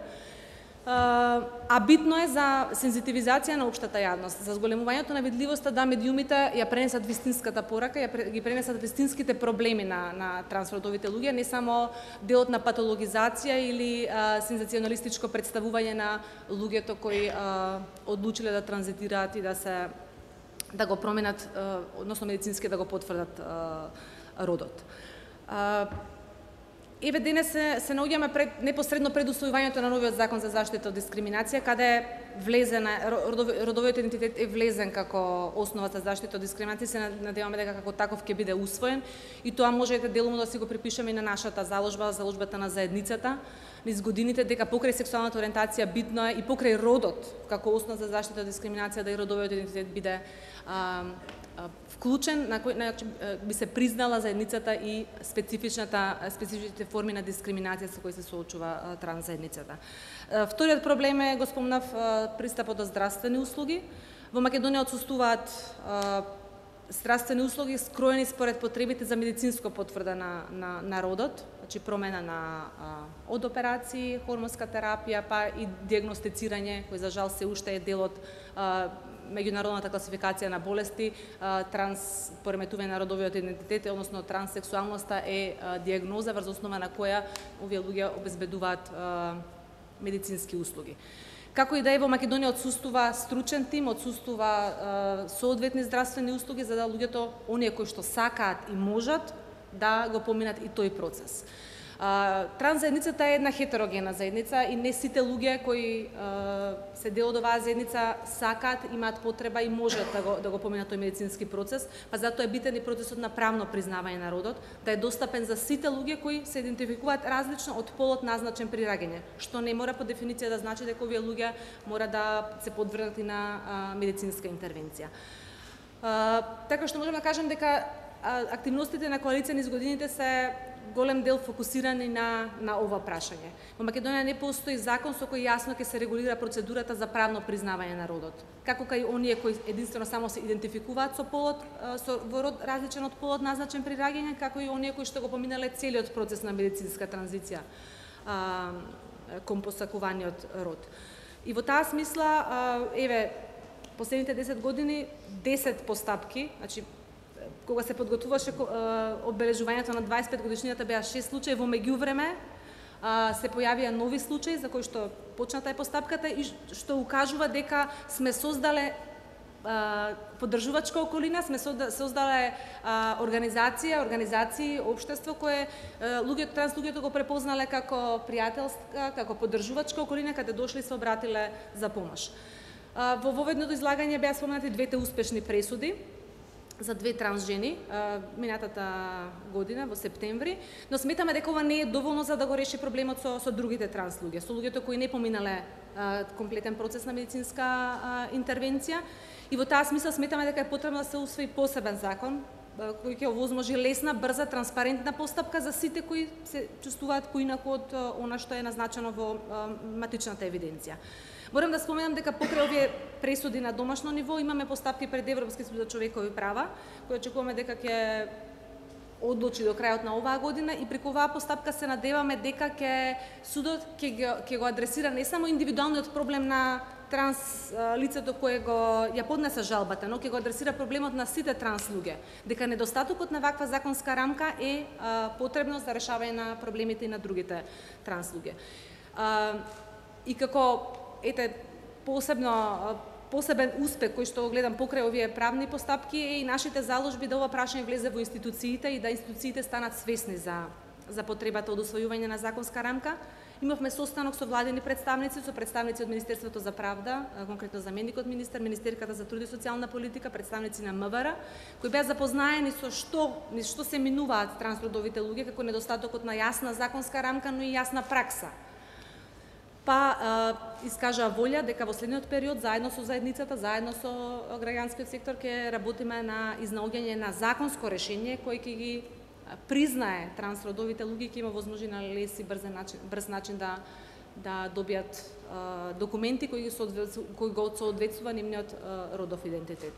А битно е за сензитивизација на општата јавност, за зголемувањето на видливоста да медиумите ја пренесат вистинската порака, ги пренесат вистинските проблеми на трансродовите луѓе, не само делот на патологизација или сензационалистичко представување на луѓето кои одлучиле да транзитираат и да го променат, односно медицински да го потврдат родот. Еве денес се наоѓаме непосредно пред усвојувањето на новиот закон за заштита од дискриминација, каде родовиот идентитет е влезен како основа за заштита од дискриминација. Се надеваме дека како таков ќе биде усвоен и тоа можете делумно да си го припишеме и на нашата заложбата на заедницата низ годините, дека покрај сексуалната ориентација битно е и покрај родот како основа за заштита од дискриминација да и родовиот идентитет биде вклучен, на кој начин би се признала заедницата и специфичните форми на дискриминација со кои се соочува транс заедницата. Вториот проблем е, го спомнав, пристапот до здравствени услуги. Во Македонија отсуствуваат здравствени услуги скроени според потребите за медицинско потврда на родот, значи промена од операции, хормонска терапија, па и диагностицирање, кој за жал се уште е дел од меѓународната класификација на болести. Пореметување на родовиот идентитет, односно транссексуалноста е диагноза врз основа на која овие луѓе обезбедуваат медицински услуги. Како и да е, во Македонија отсуствува стручен тим, отсуствува соодветни здравствени услуги за да луѓето, оние кои што сакаат и можат, да го поминат и тој процес. Транс заедницата е една хетерогена заедница и не сите луѓе кои се дел од оваа заедница сакаат, имаат потреба и можат да го поминат тој медицински процес, па затоа е битен и процесот на правно признавање на родот, да е достапен за сите луѓе кои се идентификуваат различно од полот назначен при раѓање, што не мора по дефиниција да значи дека овие луѓе мора да се подвргнати на медицинска интервенција. Така што можам да кажем дека активностите на коалиција низ годините се голем дел фокусирани на ова прашање. Во Македонија не постои закон со кој јасно ќе се регулира процедурата за правно признавање на родот. Како кај оние кои единствено само се идентификуваат со полот, во род различен од полот назначен при раѓање, како и оние кои што го поминале целиот процес на медицинска транзиција кон посакуваниот род. И во таа смисла, последните 10 години 10 постапки, значи кога се подготвуваше обележувањето на 25 годишнината беа 6 случаи, во меѓувреме се појавија нови случаи за кои што почна тај постапката и што укажува дека сме создале поддржувачка околина, сме создале организации, општество кое транс луѓето го препознале како пријателска, како поддржувачка околина, каде дошле и се обратиле за помош. Во воведното излагање беа споменати двете успешни пресуди за две транс жени минатата година во септември, но сметаме дека ова не е доволно за да го реши проблемот со другите транс луѓе, со луѓето кои не поминале комплетен процес на медицинска интервенција. И во таа смисла сметаме дека е потребно да се усвои посебен закон кој ќе овозможи лесна, брза, транспарентна постапка за сите кои се чувствуваат поинаку од она што е назначено во матичната евиденција. Морам да споменам дека покрај овие пресуди на домашно ниво имаме постапки пред Европски суд за човекови права, кои очекуваме дека ќе одлучи до крајот на оваа година и преку оваа постапка се надеваме дека судот ќе го адресира не само индивидуалниот проблем на транс лицето кое ја поднесе жалбата, но ќе го адресира проблемот на сите транс луѓе, дека недостатокот на ваква законска рамка е потребно за решавање на проблемите и на другите транс луѓе. И како посебен успех кој што го гледам покрај овие правни постапки е и нашите заложби да ова прашање влезе во институциите и да институциите станат свесни за потребата од усвојување на законска рамка. Имавме состанок со владени представници, со представници од Министерството за правда, конкретно заменикот министер, Министерката за труд и социјална политика, представници на МВР, кои беа запознаени со што се минуваат трансродовите луѓе како недостатокот на јасна законска рамка, но и јасна пракса. Искажаа волја дека во следниот период, заедно со заедницата, заедно со граѓанскиот сектор, ќе работиме на изнаоѓање на законско решение кој ќе ги признае трансродовите луѓе и ќе има возможност на лес и брз начин да добијат документи кои го соодветствува нивниот родов идентитет.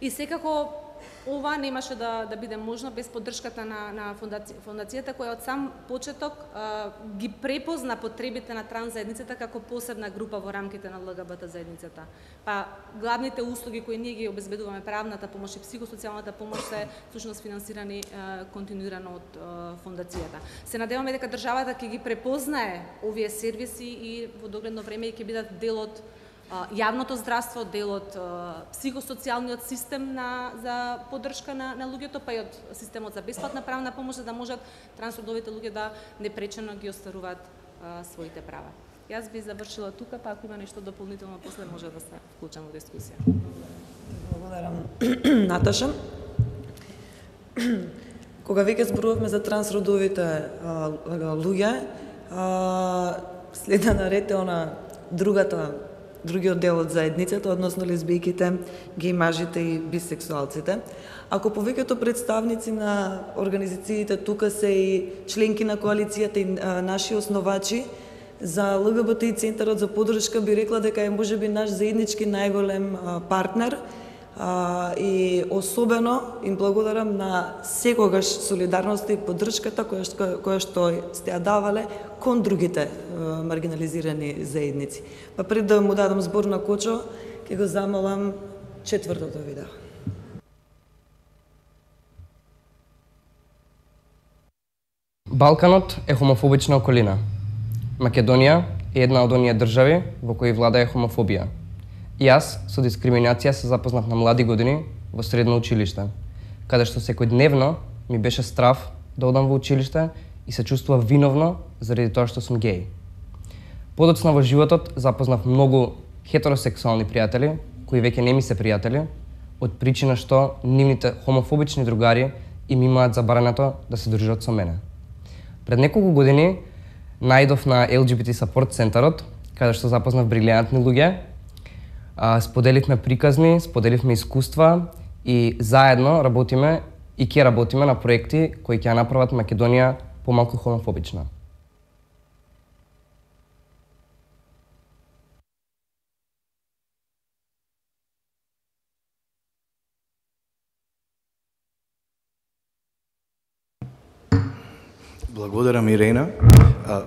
И секако ова немаше да биде можно без поддршката на фондацијата која од сам почеток ги препозна потребите на транс заедницата како посебна група во рамките на ЛГБТ заедницата. Главните услуги кои ние ги обезбедуваме, правната помош и психосоцијалната помош, се всушност финансирани континуирано од фондацијата. Се надеваме дека државата ќе ги препознае овие сервиси и во догледно време ќе бидат дел од јавното здравство, дел од психосоцијалниот систем за поддршка на луѓето, па и од системот за бесплатна правна помош, за да можат трансродовите луѓе да непречено ги остваруваат своите права. Јас би завршила тука, па ако има нешто дополнително после може да се вклучам во дискусија. Благодарам, Наташа. Кога веќе зборувавме за трансродовите луѓе, следна наред е другиот дел од заедницата, односно лесбијките, геј мажите и бисексуалците. Ако повеќето представници на организациите тука се и членки на коалицијата и наши основачи, за ЛГБТИ Центарот за поддршка би рекла дека е можеби наш заеднички најголем партнер и особено им благодарам на секогаш солидарноста и поддршката која што сте ја давале кон другите маргинализирани заедници. Пред да му дадам збор на Кочо, ќе го замолам четвртото видео. Балканот е хомофобична околина. Македонија е една од оние држави во кои владае хомофобија. И јас со дискриминација се запознав на млади години во средно училиште, каде што секојдневно ми беше страв да одам во училиште и се чувствував виновно заради тоа што сум геј. Подоцна во животот запознав многу хетеросексуални пријатели, кои веќе не ми се пријатели, од причина што нивните хомофобични другари им имаат забрането да се дружат со мене. Пред неколку години наидов на LGBT Support центарот, каде што запознав брилијантни луѓе, споделивме приказни, споделивме искуства и заедно работиме и ќе работиме на проекти кои ќе направат Македонија помалку хомофобична. Благодарам Ирена,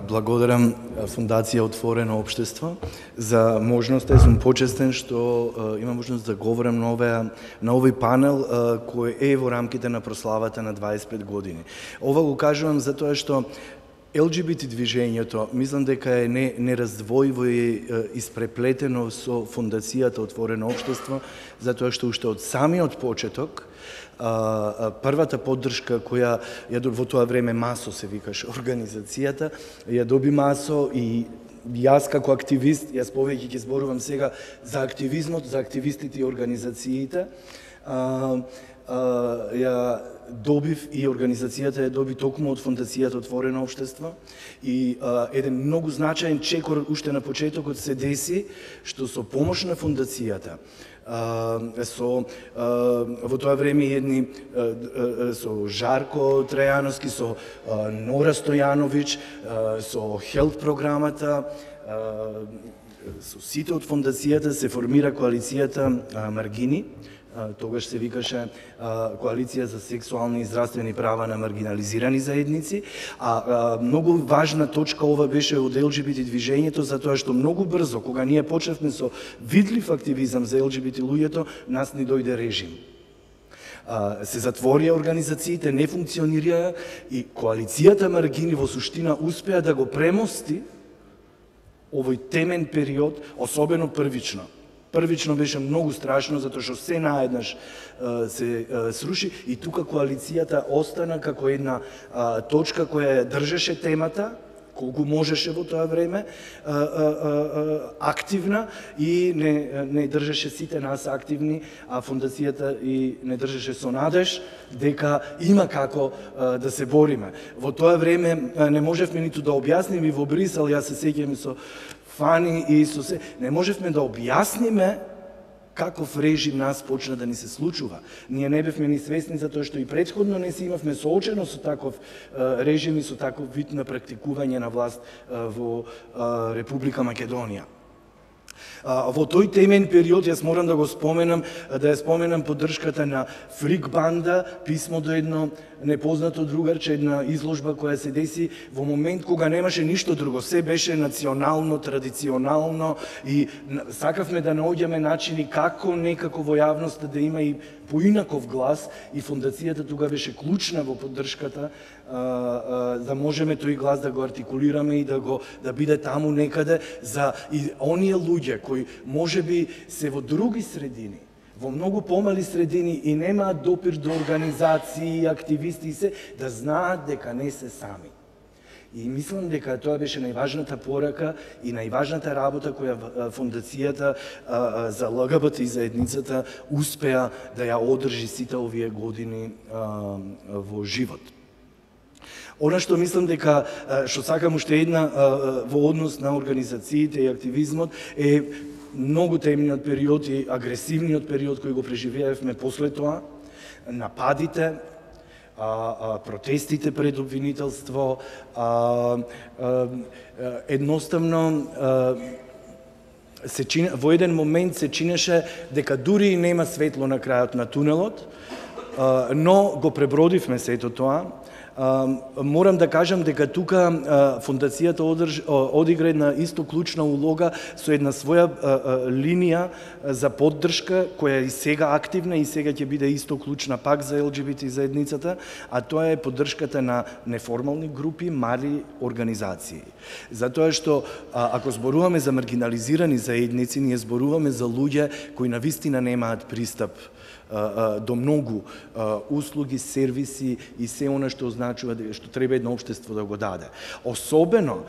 благодарам Фондација Отворено општество за можноста, сум почестен што имам можност да говорам на овој панел кој е во рамките на прославата на 25 години. Ова го кажувам затоа што LGBT движењето мислам дека е нераздвојиво и испреплетено со Фондацијата Отворено општество, затоа што уште од самиот почеток првата поддршка која во тоа време МАСО се викаше организацијата, ја доби МАСО и јас како активист, јас повеќе ќе зборувам сега за активизмот, за активистите и организациите, ја добив и организацијата ја доби токму од Фондацијата Отворено општество и еден многу значаен чекор уште на почетокот се деси што со помош на Фондацијата во тоа време едни со Жарко Трајановски, со Нора Стојановиќ, со Хелт програмата, со сите од Фондацијата се формира коалицијата Маргини. Тогаш се викаше Коалиција за сексуални и здравствени права на маргинализирани заедници, многу важна точка ова беше од LGBT движењето, затоа што многу брзо, кога ние почнавме со видлив активизам за LGBT луѓето, нас ни дојде режим. Се затворија организациите, не функционираа и коалицијата Маргини во суштина успеа да го премости овој темен период, особено првично. Првично беше многу страшно, затоа што се наеднаш се сруши и тука коалицијата остана како една точка која држеше темата, колку можеше во тоа време, активна и не држеше сите нас активни, а Фондацијата и не држеше со надеж дека има како да се бориме. Во тоа време не можевме ниту да објасниме и во Брисел, јас се сеќавам со Фани и со се, не можевме да објасниме каков режим нас почна да ни се случува. Ние не бевме ни свесни затоа што и претходно не се имавме соочено со таков режим и со таков вид на практикување на власт во Република Македонија. Во тој темен период јас морам да го споменам, да ја споменам поддршката на Фрик банда, писмо до едно непознато другарче, една изложба која се деси во момент кога немаше ништо друго, се беше национално, традиционално и сакавме да наоѓаме начини како некако во јавноста да има и поинаков глас и Фондацијата тука беше клучна во поддршката да можеме тој глас да го артикулираме и да биде таму некаде за и оние луѓе кои можеби се во други средини, во многу помали средини и немаат допир до организации, активисти се, да знаат дека не се сами. И мислам дека тоа беше најважната порака и најважната работа која Фондацијата за ЛГБТ и заедницата успеа да ја одржи сите овие години во живот. Она што мислам дека, што сакам уште една во однос на организациите и активизмот, е многу темниот период и агресивниот период кој го преживеевме после тоа, нападите, протестите пред обвинителство, едноставно во еден момент се чинеше дека дури нема светло на крајот на тунелот, но го пребродивме сето тоа. Морам да кажам дека тука Фондацијата одигра една исто клучна улога со една своја линија за поддршка која е и сега активна и сега ќе биде исто клучна пак за ЛГБТ заедницата, а тоа е поддршката на неформални групи, мали организации. Затоа што ако зборуваме за маргинализирани заедници, ние зборуваме за луѓе кои навистина немаат пристап до многу услуги, сервиси и се она што означува што треба едно општество да го даде. Особено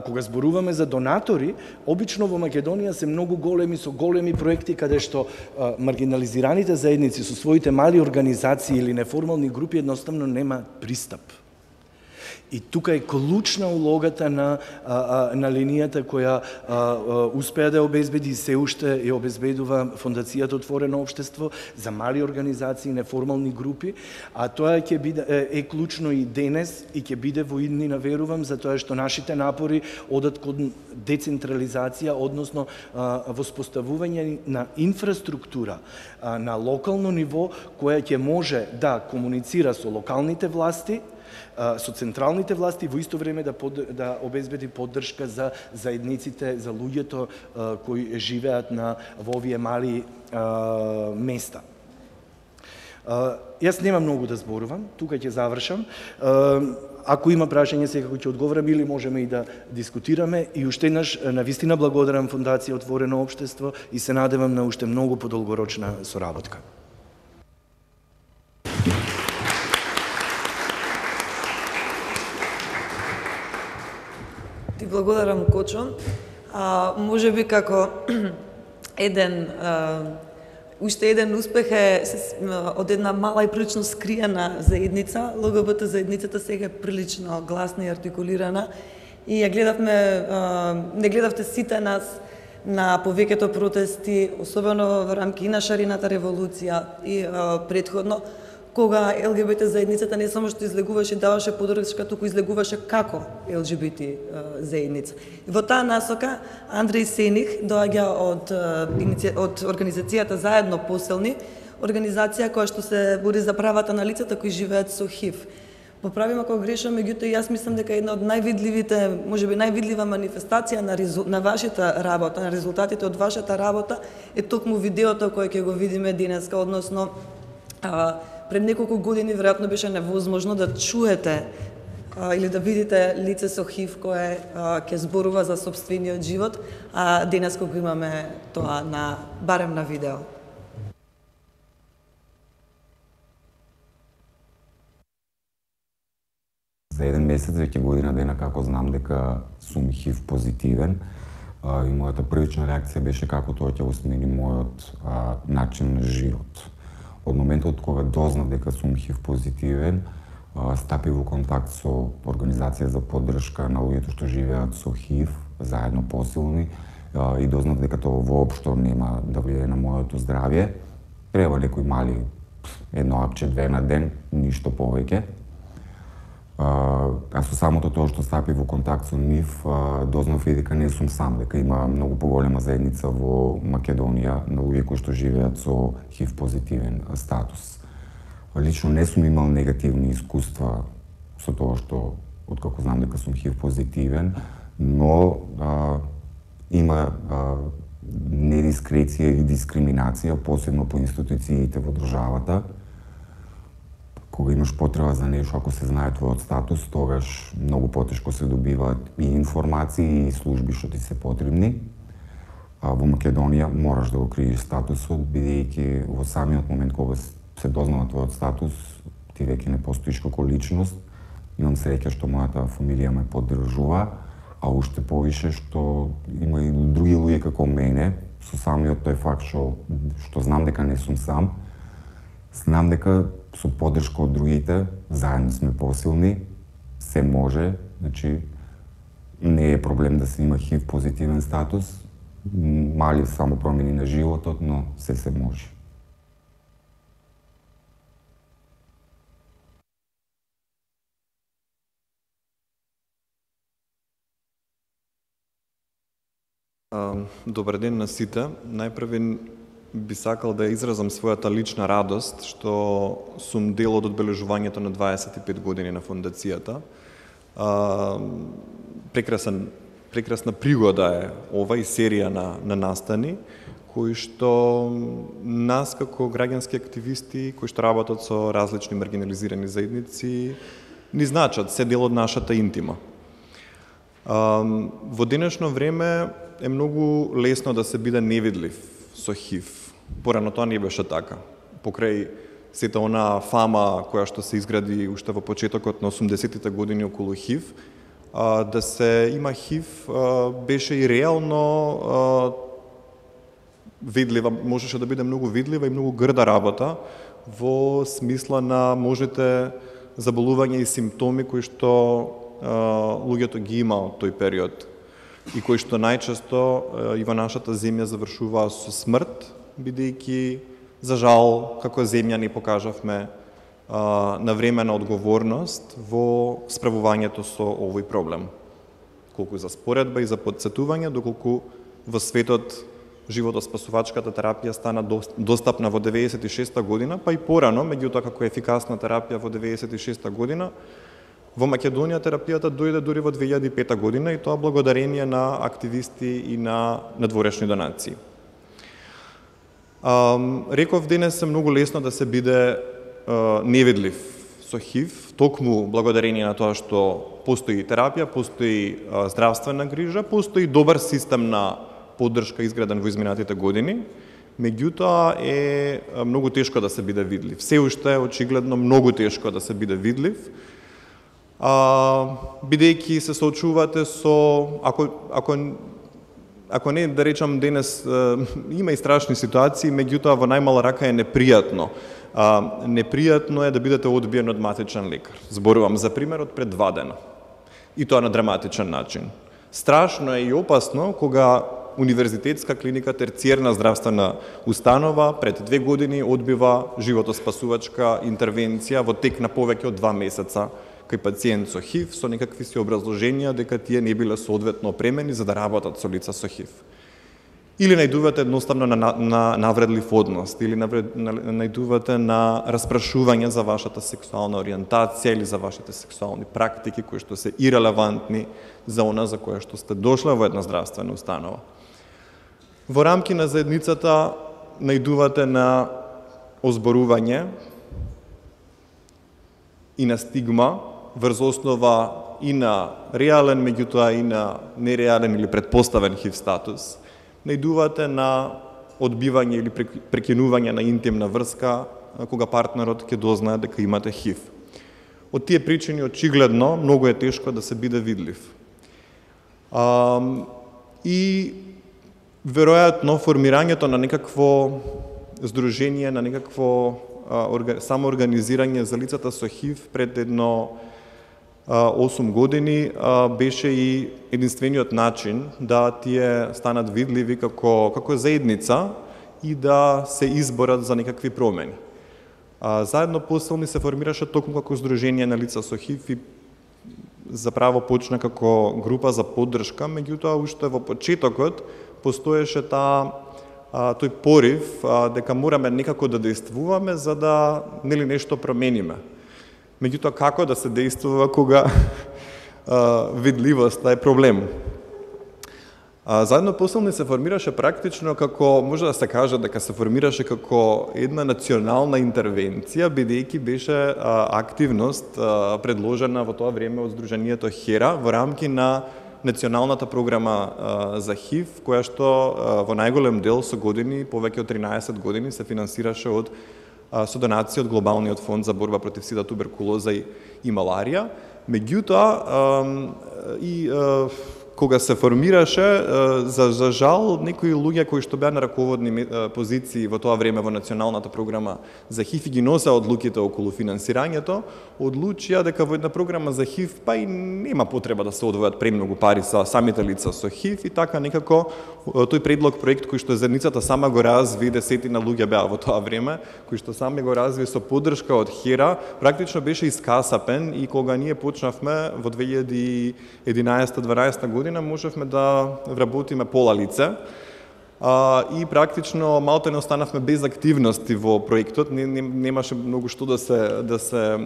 кога зборуваме за донатори, обично во Македонија се многу големи со големи проекти каде што маргинализираните заедници со своите мали организации или неформални групи едноставно нема пристап. И тука е клучна улогата на линијата која успеа да обезбеди и се уште ја обезбедува Фондацијата Отворено општество за мали организации, неформални групи, а тоа ќе биде е клучно и денес и ќе биде во иднина, верувам, затоа што нашите напори одат кон децентрализација, односно воспоставување на инфраструктура на локално ниво која ќе може да комуницира со локалните власти, со централните власти, во исто време да обезбеди поддршка за заедниците, за луѓето кои живеат во овие мали места. Јас немам многу да зборувам, тука ќе завршам. Ако има прашање, секако ќе одговорам или можеме и да дискутираме. И уште еднаш, навистина благодарам Фондација Отворено општество и се надевам на уште многу подолгорочна соработка. Ти благодарам, Кочо. Може би како уште еден успех е од една мала и прилично скриена заедница. ЛГБТ заедницата сега е прилично гласна и артикулирана. И ја гледавме, не гледавте сите нас на повеќето протести, особено во рамки и на шарината револуција и претходно, кога ЛГБТ заедницата не само што излегуваше и даваше поддршка, туку излегуваше како ЛГБТ заедница. И во таа насока Андреј Сених доаѓа од организацијата Заедно поселни, организација која што се бори за правата на лицата кои живеат со ХИВ. Поправим ако грешам, меѓутоа јас мислам дека една од највидливите, можеби највидлива манифестација на вашата работа, на резултатите од вашата работа е токму видеото кое ќе го видиме денеска, односно пред неколку години веројатно беше невозможно да чуете или да видите лице со ХИВ кое ќе зборува за сопствениот живот, а денес го имаме тоа барем на видео. За еден месец, веќе година дена како знам дека сум ХИВ позитивен и мојата првична реакција беше како тоа ќе усмени мојот начин на живот. Од моментот кога дознав дека сум ХИВ позитивен, стапи во контакт со организација за поддршка на луѓето што живеат со ХИВ, Заедно поселни, и дознав дека тоа воопшто нема да влијае на моето здравје. Треба некои мали, едно апче, 2 на ден, ништо повеќе. А со самото тоа што стапи во контакт со нив, дознав и дека не сум сам, дека има многу поголема заедница во Македонија на луѓе кои што живеат со ХИВ позитивен статус. Лично не сум имал негативни искуства со тоа што, откако знам дека сум ХИВ позитивен, но има недискреција и дискриминација, посебно по институциите во државата. Кога имаш потреба за нешто, ако се знае твојот статус, тогаш многу потешко се добиваат и информации и служби што ти се потребни. Во Македонија мораш да го криеш статусот, бидејќи во самиот момент кога се дознава твојот статус, ти веќе не постоиш како личност. Имам среќа што мојата фамилија ме поддржува, а уште повише што има и други луѓе како мене, со самиот тој факт што знам дека не сум сам, знам дека со поддршка од другите, заедно сме посилни, се може, значи не е проблем да се има ХИВ позитивен статус, мали само промени на животот, но се може. Добар ден на сите. Најпрви би сакал да изразам својата лична радост што сум дел од одбележувањето на 25 години на фондацијата. Прекрасна пригода е ова и серија на настани кои што нас како граѓански активисти кои што работат со различни маргинализирани заедници ни значат, се дел од нашата интима. Во денешно време е многу лесно да се биде невидлив со ХИВ. порано тоа не беше така. Покрај сета она фама која што се изгради уште во почетокот на 80-тите години околу ХИВ, да се има ХИВ беше и реално видлива, можеше да биде многу видлива и многу грда работа во смисла на можните заболувања и симптоми кои што луѓето ги има од тој период и кои што најчесто и во нашата земја завршуваа со смрт, бидејќи за жал како земја не покажавме навремена одговорност во справувањето со овој проблем. Колку за споредба и за подсетување, доколку во светот животоспасувачката терапија стана достапна во 96-та година, па и порано, меѓутоа како ефикасна терапија во 96-та година, во Македонија терапијата дојде дури во 2005 година и тоа благодарение на активисти и на надворешни донации. Реков денес е многу лесно да се биде невидлив со ХИВ, токму благодарение на тоа што постои терапија, постои здравствена грижа, постои добар систем на поддршка изграден во изминатите години, меѓутоа е многу тешко да се биде видлив. Се уште е очигледно многу тешко да се биде видлив, бидејќи се соочувате со, ако не да речам денес, има и страшни ситуации, меѓутоа во најмала рака е непријатно. Непријатно е да бидете одбиен од матичен лекар. Зборувам за примерот пред 2 дена. И тоа на драматичен начин. Страшно е и опасно кога универзитетска клиника, терциерна здравствена установа пред 2 години одбива животоспасувачка интервенција во тек на повеќе од 2 месеца кај пациент со ХИВ, со некакви си образложенија дека тие не биле соодветно опремени за да работат со лица со ХИВ. Или најдувате едноставно на навредлив однос, или најдувате на распрашување за вашата сексуална ориентација или за вашите сексуални практики кои што се ирелевантни за она за кое што сте дошле во една здравствена установа. Во рамки на заедницата најдувате на озборување и на стигма врз основа и на реален, меѓутоа и на нереален или предпоставен ХИВ статус. Најдувате на одбивање или прекинување на интимна врска кога партнерот ќе дознае дека имате ХИВ. Од тие причини очигледно многу е тешко да се биде видлив. И веројатно формирањето на некакво здружение, на некакво самоорганизирање за лицата со ХИВ пред едно 8 години беше и единствениот начин да тие станат видливи како заедница и да се изборат за некакви промени. Заедно посилни се формираше токму како здружение на лица со ХИВ и заправо почна како група за поддршка, меѓутоа уште во почетокот постоеше тој порив дека мораме некако да действуваме за да нешто промениме. Меѓутоа како да се действува кога видливоста е проблем? Заедно посилни се формираше практично како, може да се каже дека се формираше како една национална интервенција, бидејќи беше активност предложена во тоа време од Сдруженијето ХЕРА во рамки на националната програма за ХИВ, која што во најголем дел со години, повеќе од 13 години, се финансираше со донации од Глобалниот фонд за борба против сида, туберкулоза и маларија. Меѓутоа, кога се формираше, за жал, некои луѓе кои што беа на раководни позиции во тоа време во националната програма за ХИВ и ги носе одлуките околу финансирањето, одлучија дека во една програма за ХИВ па и нема потреба да се одвојат премногу пари за самите лица со ХИВ и така некако тој предлог проект кој што заедницата сама го разви, десетина луѓе беа во тоа време, кој што сами го разви со поддршка од ХЕРА, практично беше искасапен и кога ние почнавме во 2011-2012 година можевме да вработиме пола лице и практично малку не останавме без активности во проектот, немаше многу што да се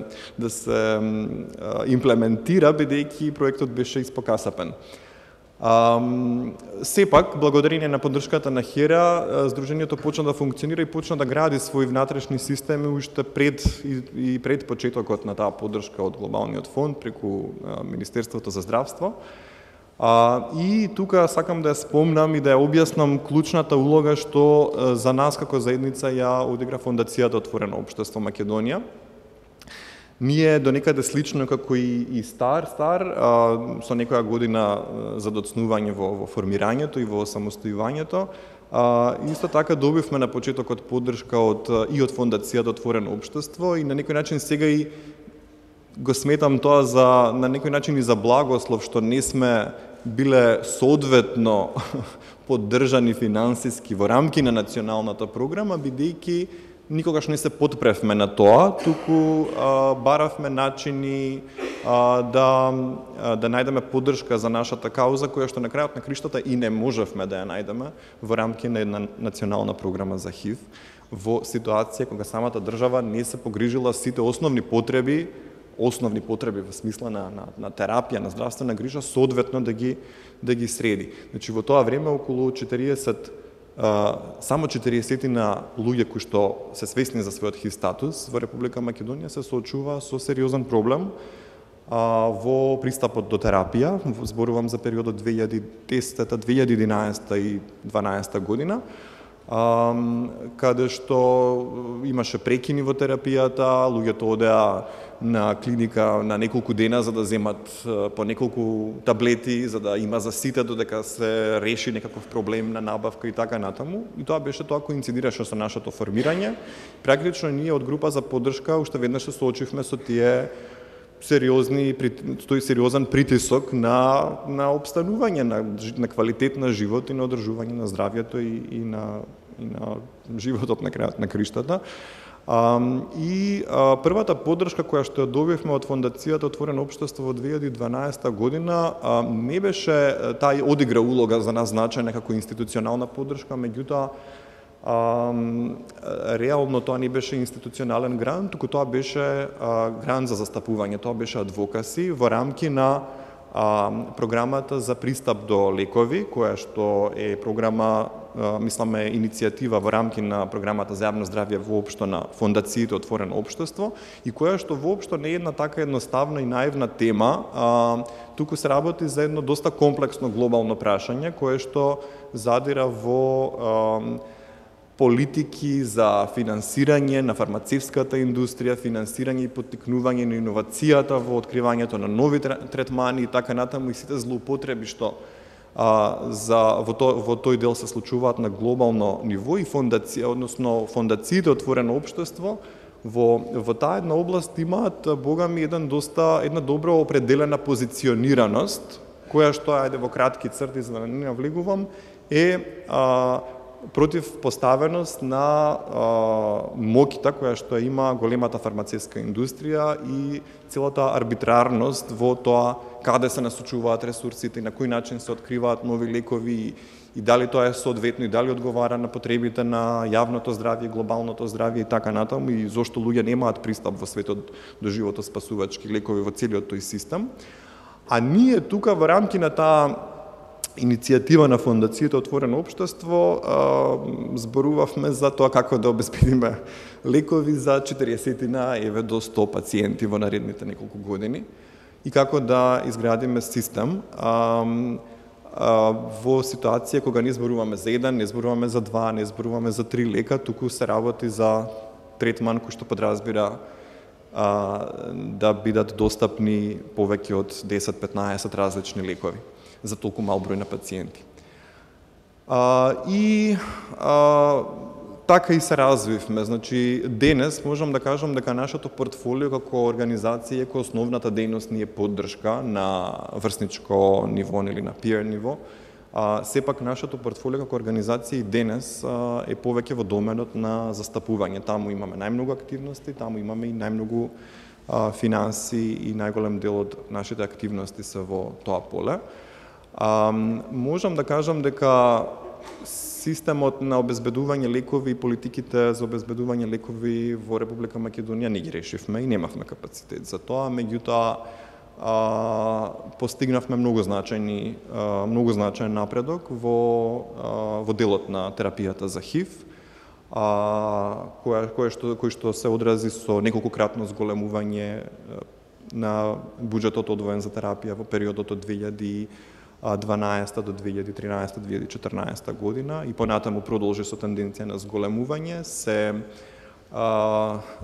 имплементира бидејќи проектот беше испокасапен. Сепак, благодарение на поддршката на ХЕРА, Сдруженијето почна да функционира и почна да гради своји внатрешни системи уште пред почетокот на таа поддршка од Глобалниот фонд преку Министерството за здравство. И тука сакам да ја спомнам и да ја објаснам клучната улога што за нас како заедница ја одигра Фондацијата Отворено општество Македонија. Ние до некаде слично како и Стар, со некоја година задоцнување во формирањето и во самостојувањето. Исто така добивме на почетокот поддршка од Фондацијата Отворено општество и на некој начин сега и го сметам тоа за на некој начин и за благослов што не сме биле соодветно поддржани финансиски во рамки на националната програма, бидејќи никогаш не се потпревме на тоа, туку баравме начини да најдеме поддршка за нашата кауза, која што на крајот на криштата и не можевме да ја најдеме во рамки на една национална програма за ХИВ, во ситуација кога самата држава не се погрижила сите основни потреби во смисла на терапија, на здравствена грижа, соодветно да ги среди. Значи во тоа време околу 40 само 40 на луѓе кои што се свесни за својот ХИВ статус во Република Македонија се соочува со сериозен проблем во пристапот до терапија. Зборувам за периодот 2010, 2011 и 2012 година, каде што имаше прекини во терапијата, луѓето одеа на клиника на неколку дена за да земат по неколку таблети, за да има за сите додека се реши некаков проблем на набавка и така натаму. И тоа беше тоа коинцидираше со нашето формирање. Практично ние од група за поддршка уште веднаш се соочивме со тој сериозен притисок на обстанување, на квалитет на живот и на одржување на здравјето и на животот на крајот на криштата. Првата поддршка која што ја добивме од Фондацијата Отворено општество во 2012 година не беше, таа одигра улога за нас значајна како институционална поддршка, меѓутоа реално тоа не беше институционален грант, туку тоа беше грант за застапување, тоа беше адвокаси во рамки на програмата за пристап до лекови, која што е програма, мисламе, иницијатива во рамки на програмата за јавно здравје воопшто на Фондацијата Отворено општество и која што воопшто не е една така едноставна и наивна тема, туку се работи за едно доста комплексно глобално прашање кое што задира во политики за финансирање на фармацевската индустрија, финансирање и поттикнување на иновацијата во откривањето на нови третмани и така натаму и сите злоупотреби што во тој дел се случуваат на глобално ниво и фондациите Отворено општество во таа една област имаат богами една добро определена позиционираност, која што во кратки црти за да не навлегувам е противпоставеност на моќта која што има големата фармацевска индустрија и целата арбитрарност во тоа каде се насочуваат ресурсите и на кој начин се откриваат нови лекови и дали тоа е соодветно и дали одговара на потребите на јавното здравје, глобалното здравје и така натаму и зошто луѓе немаат пристап во светот до животоспасувачки лекови во целиот тој систем. А ние тука во рамки на таа иницијатива на Фондацијата Отворено општество зборувавме за тоа како да обезбедиме лекови за 40 до 100 пациенти во наредните неколку години и како да изградиме систем во ситуација кога не зборуваме за еден, не зборуваме за два, не зборуваме за 3 лека, туку се работи за третман кој што подразбира да бидат достапни повеќе од 10-15 различни лекови за толку мал број на пациенти. Така и се развивме. Значи, денес можам да кажам дека нашето портфолио како организација, како основната дејност ни е поддршка на врсничко ниво или на peer ниво. Сепак нашето портфолио како организација и денес е повеќе во доменот на застапување. Таму имаме најмногу активности, таму имаме и најмногу финанси и најголем дел од нашите активности се во тоа поле. Можам да кажам дека системот на обезбедување лекови и политиките за обезбедување лекови во Република Македонија не ги решивме и немавме капацитет за тоа, меѓутоа постигнавме многу значајен напредок во делот на терапијата за ХИВ, кој што се одрази со неколкократно зголемување на буџетот одвоен за терапија во периодот од 2012 2012 до 2013-2014 година и понатаму продолжи со тенденција на зголемување,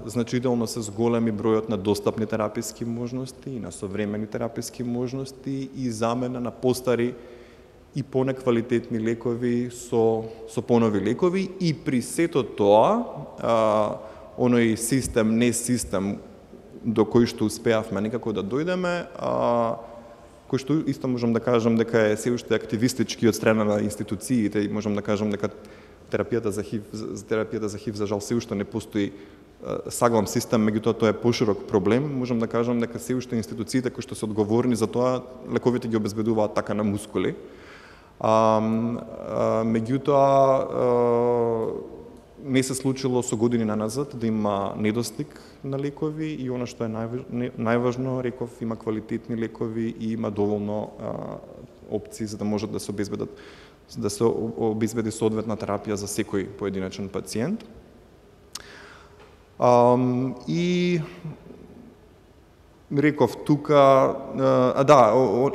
значително се зголеми бројот на достапни тераписки можности и на современи тераписки можности и замена на постари и понеквалитетни лекови со понови лекови и при сето тоа оној систем, не систем до кој што успеавме некако да дојдеме, кој што исто можам да кажам дека е се уште активистички од страна на институциите и можам да кажам дека терапијата за ХИВ за жал се уште не постои саглам систем, меѓутоа тоа е поширок проблем. Можам да кажам дека се уште институциите кои што се одговорни за тоа лековите ги обезбедуваат така на мускули. Меѓутоа не се случило со години наназад да има недостиг на лекови и она што е најважно, реков, има квалитетни лекови и има доволно опции за да можат да се обезбеди соодветна терапија за секој поединечен пациент. И реков тука,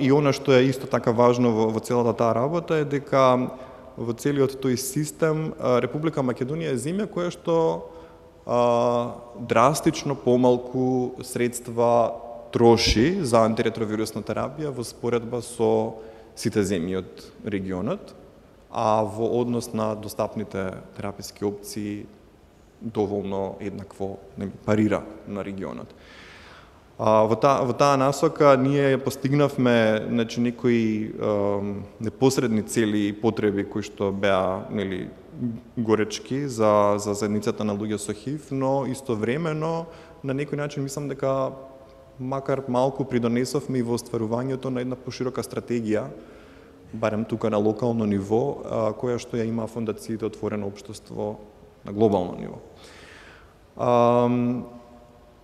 и она што е исто така важно во целата таа работа е дека во целиот тој систем Република Македонија е земја која што драстично помалку средства троши за антиретровирусна терапија во споредба со сите земји од регионот, а во однос на достапните тераписки опции доволно еднакво парира на регионот. Во таа насока ние постигнавме некои непосредни цели и потреби кои што беа горечки за заедницата на луѓе со ХИВ, но истовремено на некој начин мислам дека макар малку придонесовме и во остварувањето на една поширока стратегија, барем тука на локално ниво, која што ја има фондацијата Отворено општество на глобално ниво.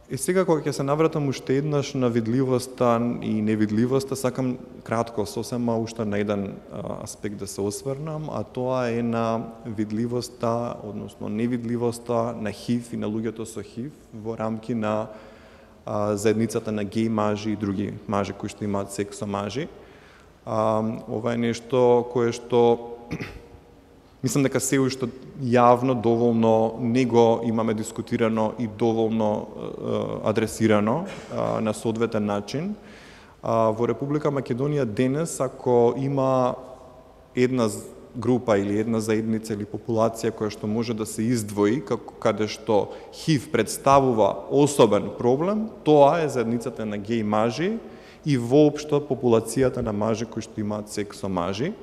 И сега кога ќе се навратам уште еднаш на видливоста и невидливоста, сакам кратко, сосема уште на еден аспект да се осврнам, а тоа е на видливоста, односно невидливоста на ХИВ и на луѓето со ХИВ во рамки на заедницата на геј мажи и други мажи кои што имаат секс со мажи. Ова е нешто кое што мислам дека се уште јавно доволно не го имаме дискутирано и доволно адресирано на соодветен начин. Во Република Македонија денес, ако има една група или една заедница или популација која што може да се издвои, каде што ХИВ представува особен проблем, тоа е заедницата на геј мажи и воопшто популацијата на мажи кои што имаат секс со мажи.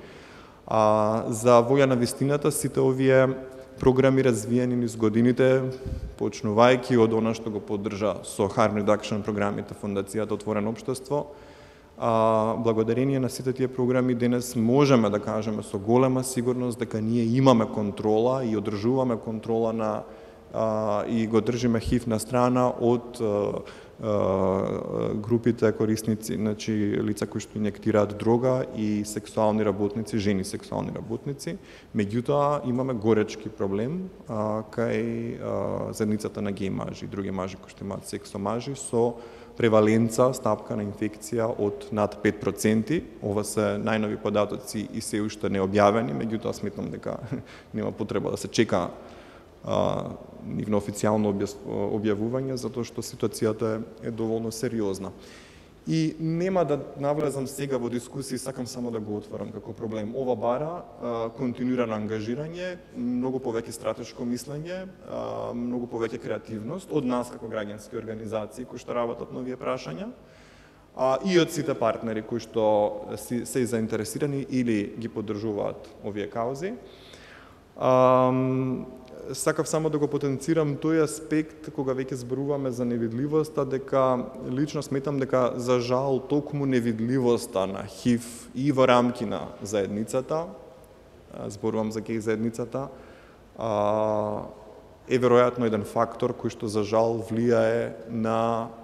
За волја на вистината, сите овие програми развиени низ годините, почнувајќи од она што го поддржа со harm reduction програмите Фондацијата Отворено општество, благодарение на сите тие програми денес можеме да кажеме со голема сигурност дека ние имаме контрола и одржуваме контрола на и го држиме ХИВ на страна од групите корисници, значи лица кои што инјектираат дрога и сексуални работници, жени сексуални работници. Меѓутоа имаме горечки проблем кај заедницата на геј мажи и други мажи кои што имаат секс со мажи со преваленца, стапка на инфекција од над 5%. Ова се најнови податоци и се уште не објавени, меѓутоа сметнам дека нема потреба да се чека нивно официјално објавување, затоа што ситуацијата е доволно сериозна. И нема да навлезам сега во дискусии, сакам само да го отворам како проблем. Ова бара континуирано ангажирање, многу повеќе стратешко мислење, многу повеќе креативност од нас како граѓански организации кои што работат на овие прашања, и од сите партнери кои што се заинтересирани или ги поддржуваат овие каузи. Сакав само да го потенцирам тој аспект кога веќе зборуваме за невидливоста, дека лично сметам дека за жал токму невидливоста на ХИВ и во рамки на заедницата, зборувам за геј заедницата, е веројатно еден фактор кој што за жал влијае на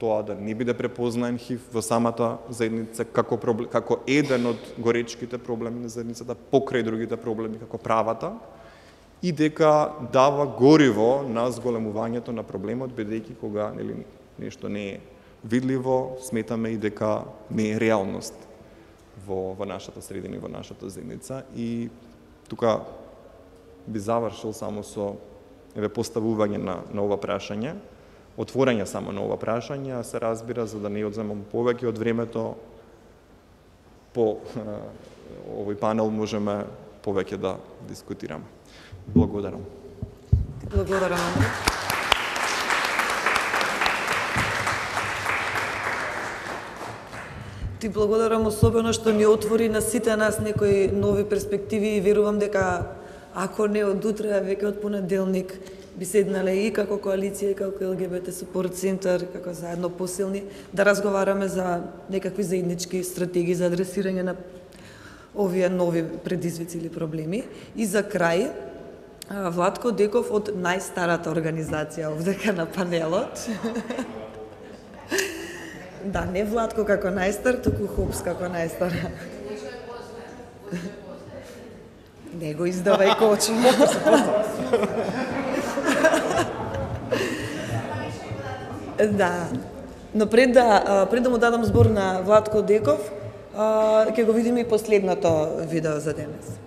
тоа да не биде препознаен ХИВ во самата заедница како еден од горечките проблеми на заедницата покрај другите проблеми како правата и дека дава гориво на зголемувањето на проблемот, бидејќи кога нешто не е видливо, сметаме и дека не е реалност во нашата средина и во нашата заедница. И тука би завршил само со поставување на ова прашање, отворање само на ова прашање, се разбира, за да не одземам повеќе од времето, по овој панел можеме повеќе да дискутираме. Благодарам. Благодарам. Ти благодарам особено што ни отвори на сите нас некои нови перспективи и верувам дека ако не од утре, а веќе од понеделник би седнале и како коалиција, и како ЛГБТ Support Center, како заедно посилни, да разговараме за некакви заеднички стратегии за адресирање на овие нови предизвици или проблеми. И за крај, Владко Деков од најстарата организација овдека на панелот. Да, не Владко како најстар, туку Хопс како најстар. Не го издавај кочи. Да. Но пред да му дадам збор на Владко Деков, ќе го видиме и последното видео за денес.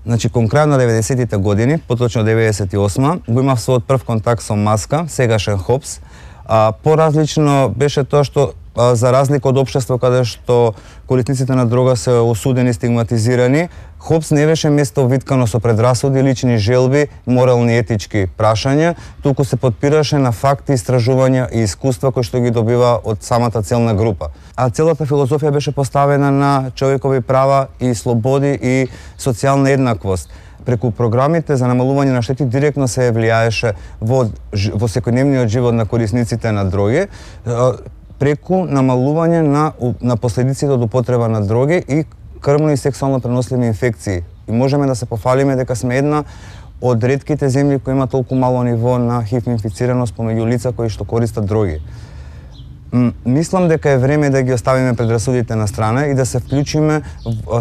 Значи, кон крај на 90-тите години, поточно 98-ма, го имав својот прв контакт со Маска, сегашен Хопс. Поразлично беше тоа што, за разлика од општество каде што корисниците на дрога се осудени, стигматизирани, Хопс не беше место виткано со предрасуди, лични желби, морални и етички прашања, туку се подпираше на факти, истражувања и искуства кои што ги добива од самата целна група. А целата филозофија беше поставена на човекови права и слободи и социјална еднаквост. Преку програмите за намалување на штети директно се влијаеше во секојдневниот живот на корисниците на дроги, преку намалување на последиците од употреба на дроги и крвно и сексуално преносливи инфекции. И можеме да се пофалиме дека сме една од ретките земји кои има толку мало ниво на ХИВ инфицираност помеѓу лица кои што користат дроги. Мислам дека е време да ги оставиме предрасудите на страна и да се вклучиме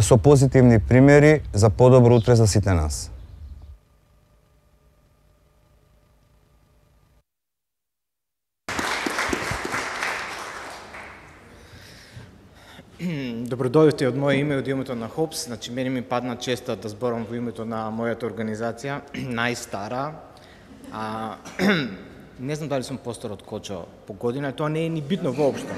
со позитивни примери за подобро утре за сите нас. Добродојдовте од моје име, од името на Хопс. Значи, мене ми падна честа да зборам во името на мојата организација, најстара. Не знам дали сум постар од Кочо по година, тоа не е ни битно воопшто.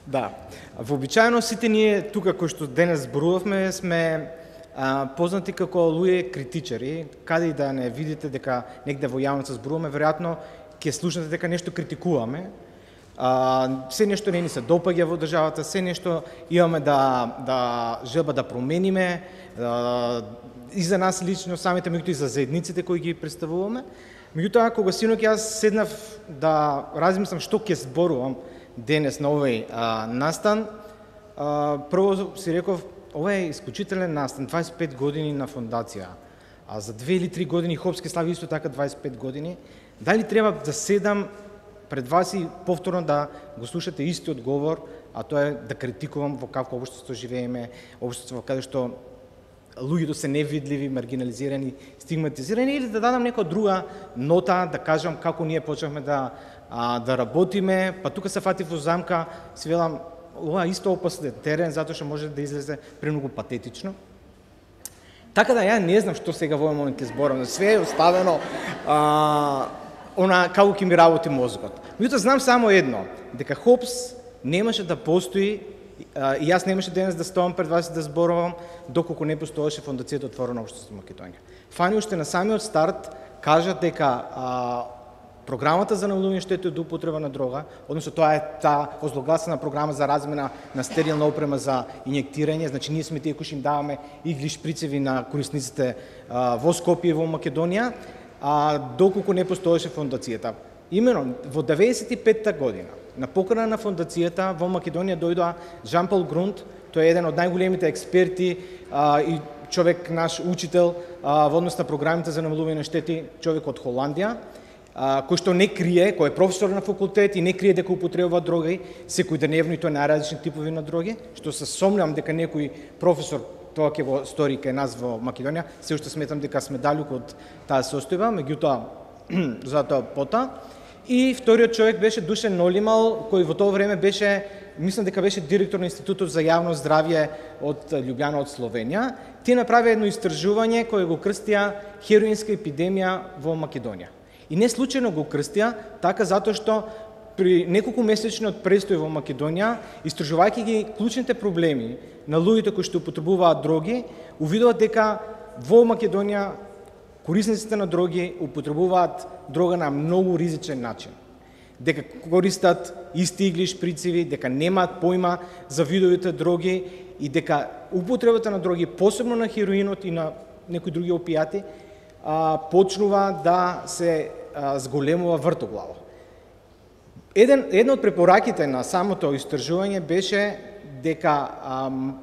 Да. Вообичаено сите ние тука кои што денес зборувавме сме познати како луѓе критичари. Каде и да не видите дека негде во јавноста зборуваме, веројатно ќе слушнете дека нешто критикуваме. Се нешто не ни се допаѓа во државата, се нешто имаме да желба да промениме, и за нас лично самите, меѓутоа и за заедниците кои ги представуваме. Меѓутоа, кога синоќ јас седнав да размислам што ќе зборувам денес на овој настан, прво си реков, ова е исклучителен настан, 25 години на фондација, а за 2 или 3 години Хопс ќе слави исто така 25 години. Дали треба да седам пред вас и повторно да го слушате истиот говор, а тоа е да критикувам во какво општество живееме, општество каде што луѓето се невидливи, маргинализирани, стигматизирани, или да дадам нека друга нота, да кажам како ние почнавме да работиме, па тука се фати во замка, си велам, ова исто опасен терен, затоа што може да излезе премногу патетично. Така да ја не знам што сега во овој момент ќе зборам, све е оставено како ќе ми работи мозокот. Меѓутоа знам само едно, дека Хопс немаше да постои и јас немаше денес да ставам пред вас и да зборувам доколку не постоеше Фондацијата Отворено општество Македонија. Фани уште на самиот старт кажа дека програмата за намалување штети од употреба на дрога, односно тоа е таа озлогласена програма за размена на стерилна опрема за инјектирање, значи ние сме тие кои им даваме игли шприцеви на корисниците во Скопје и во Македонија, доколку не постоеше фондацијата. Имено во 95-та година на покана на фондацијата во Македонија дојдоа Жан-Пол Грунт, тој е еден од најголемите експерти и човек наш учител во однос на програмите за намалување на штети, човек од Холандија, кој што не крие, кој е професор на факултет и не крие дека употребува дроги секојдневно и тоа најразлични типови на дроги, што се сомневам дека некој професор тоа ќе го стори кај нас во Македонија. Се уште сметам дека сме далеку од таа состојба, меѓутоа затоа пота. И вториот човек беше Душан Нолимал, кој во тоа време беше, мислам дека беше директор на Институтот за јавно здравје од Лјубљана, од Словенија. Тие направи едно истражување кое го крстија хероинска епидемија во Македонија. И не случајно го крстија, така затоа што при неколку месечниот престој во Македонија, истражувајќи ги клучните проблеми на луѓето кои што употребуваат дроги, увидуваат дека во Македонија корисниците на дроги употребуваат дрога на многу ризичен начин. Дека користат исти игли шприцеви, дека немаат појма за видовите дроги и дека употребата на дроги, посебно на хероинот и на некои други опијати, почнува да се зголемува вртоглаво. Една од препораките на самото истражување беше дека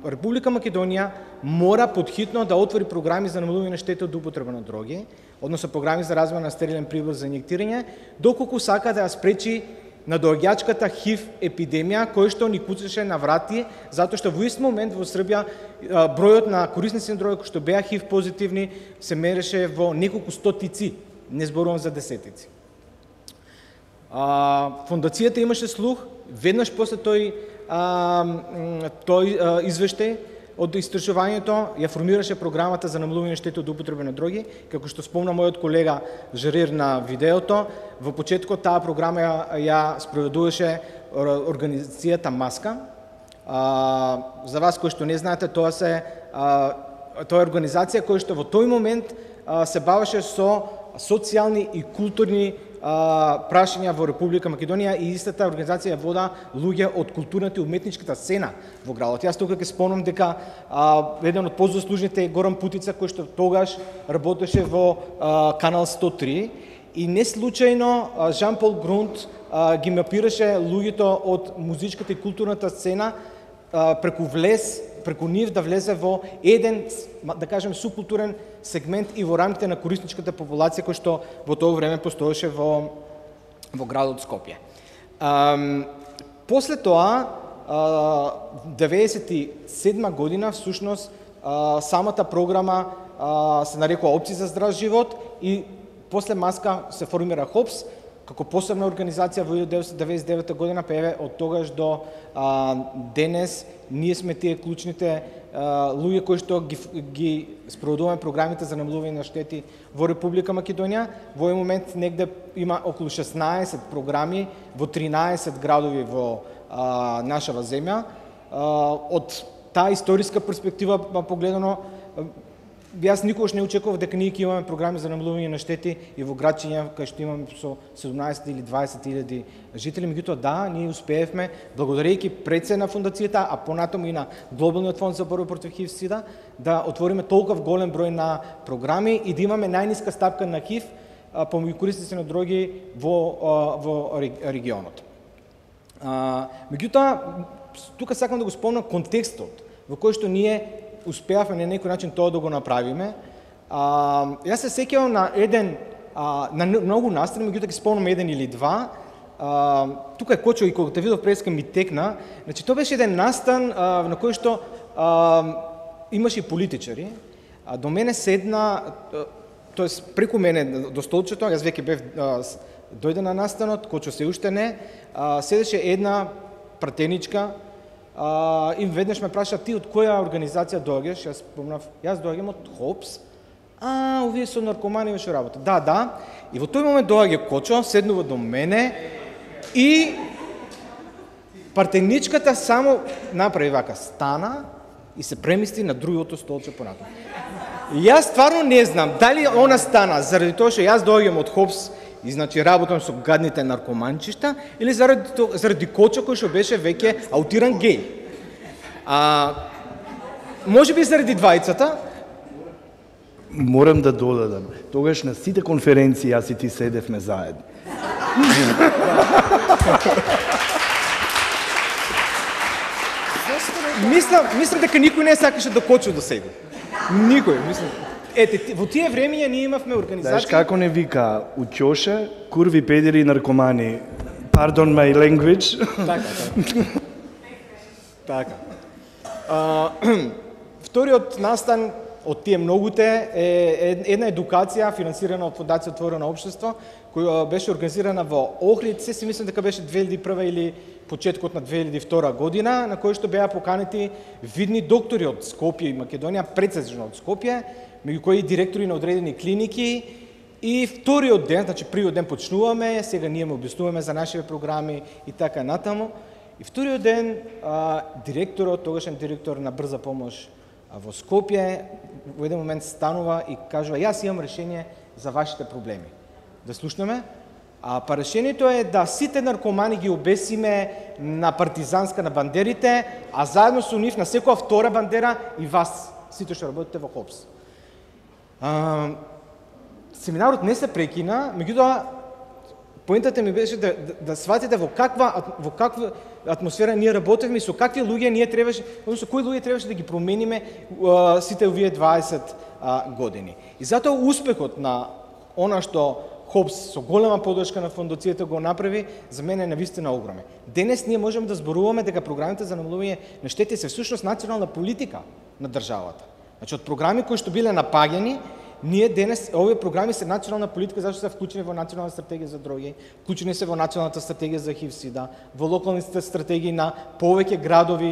Република Македонија мора подхитно да отвори програми за намалување на штета од употреба на дроги, односно програми за развој на стерилен прибор за инјектирање, доколку сака да ја спречи надоаѓачката ХИВ епидемија, која што ни куцаше на врати, затоа што во ист момент во Србија бројот на корисници на дроги кои што беа ХИВ позитивни се мереше во неколку стотици, не зборувам за десетици. Фондацијата имаше слух, веднаш после тој извештај од истражувањето ја формираше програмата за намалување штета од употреба на дроги, како што спомна мојот колега Жерир на видеото. Во почетокот таа програма ја спроведуваше организацијата Маска. За вас кои што не знаете, тоа е организација која што во тој момент се бавеше со социјални и културни прашања во Република Македонија и истата организација вода луѓе од културната и уметничката сцена во градот. Јас тука ќе спомнам дека еден од позаслужните е Горан Путица, кој што тогаш работеше во Канал 103 и не случајно Жан-Пол Грунт ги мапираше луѓето од музичката и културната сцена преку нив да влезе во еден, да кажем, субкултурен сегмент и во рамките на корисничката популација кој што во тоа време постоеше во градот Скопје. После тоа, 97 година, всушност, самата програма се нарекува Опции за здрав живот и после Маска се формира ХОПС, како посебна организација во 1999 година, па еве од тогаш до денес ние сме тие клучните луѓе кои што ги спроведуваме програмите за намалување на штети во Република Македонија. Во овој момент негде има околу 16 програми во 13 градови во нашава земја. Од таа историска перспектива погледано, јас никогаш не очекував дека ние ќе имаме програми за намалување на штети и во градчиња кај што имаме со 17 или 20 илјади жители, меѓутоа да, ние успеевме благодарејќи пред се на фондацијата, а понатаму и на Глобалниот фонд за борба против ХИВ/СИДА да отвориме толков голем број на програми и да имаме најниска стапка на ХИВ помеѓу корисници на дроги во регионот. Меѓутоа, тука сакам да го спомнам контекстот во кој што ние успеавме на некој начин тоа да го направиме. Јас се сеќавам на на многу настани, меѓутоа ќе спомнам еден или два. Тука е Кочо и кога те видов преска ми текна. Значи, тоа беше еден настан на кој што имаше и политичари. До мене седна, тоест преку мене до столчето, јас веќе бев дојде на настанот, Кочо се уште не, седеше една пратеничка, и веднаш ме праша, ти од која организација доаѓаш? Јас спомнав, јас доаѓам од ХОПС. Овие со наркомани веше работа. Да. И во тој момент доаѓа Кочо, седнува до мене и партеничката само направи вака, стана и се премести на другото столче понатаму. Јас стварно не знам дали она стана заради тоа што јас доаѓам од ХОПС и значи работам со гадните наркоманчишта или заради Кочо кој што беше веќе аутиран геј. Може би заради двајцата. Морам да додадам. Тогаш на сите конференции јас и ти седевме заедно. Мислам дека никој не сакаше да Кочо да седи. Никој, мислам. Ете, во тие времења ние имавме организација. Знаеш како не вика у ќоше, курви, педери и наркомани. Pardon my language. Така. вториот настан од тие многуте е една едукација финансирана од Фондација Отворено општество, која беше организирана во Охрид, си мислам дека беше 2001 или почеткот на 2002 година, на кој што беа поканети видни доктори од Скопје и Македонија, прецизно од Скопје, меѓу кои директори на одредени клиники. И вториот ден, значи првиот ден почнуваме, сега ние му објаснуваме за нашите програми и така натаму. И вториот ден директорот, тогашен директор на брза помош во Скопје, во еден момент станува и кажува: јас имам решение за вашите проблеми. Да слушнеме? Па решението е да сите наркомани ги обесиме на партизанска на бандерите, а заедно со нив на секоја втора бандера и вас, сите што работите во ХОПС. Семинарот не се прекина, меѓутоа поентата ми беше да сватите во каква атмосфера ние работевме и со какви луѓе ние требаше, односно кои луѓе требаше да ги промениме сите овие 20 години. И затоа успехот на она што ХОПС со голема подршка на фондацијата го направи, за мене е навистина огромен. Денес ние можеме да зборуваме дека програмите за намалување на штети се всушност национална политика на државата. Значи од програми кои што биле напаѓани, ние денес овие програми се национална политика зашто се вклучени во национална стратегија за дроги, вклучени се во националната стратегија за ХИВ-СИДА, во локалните стратегии на повеќе градови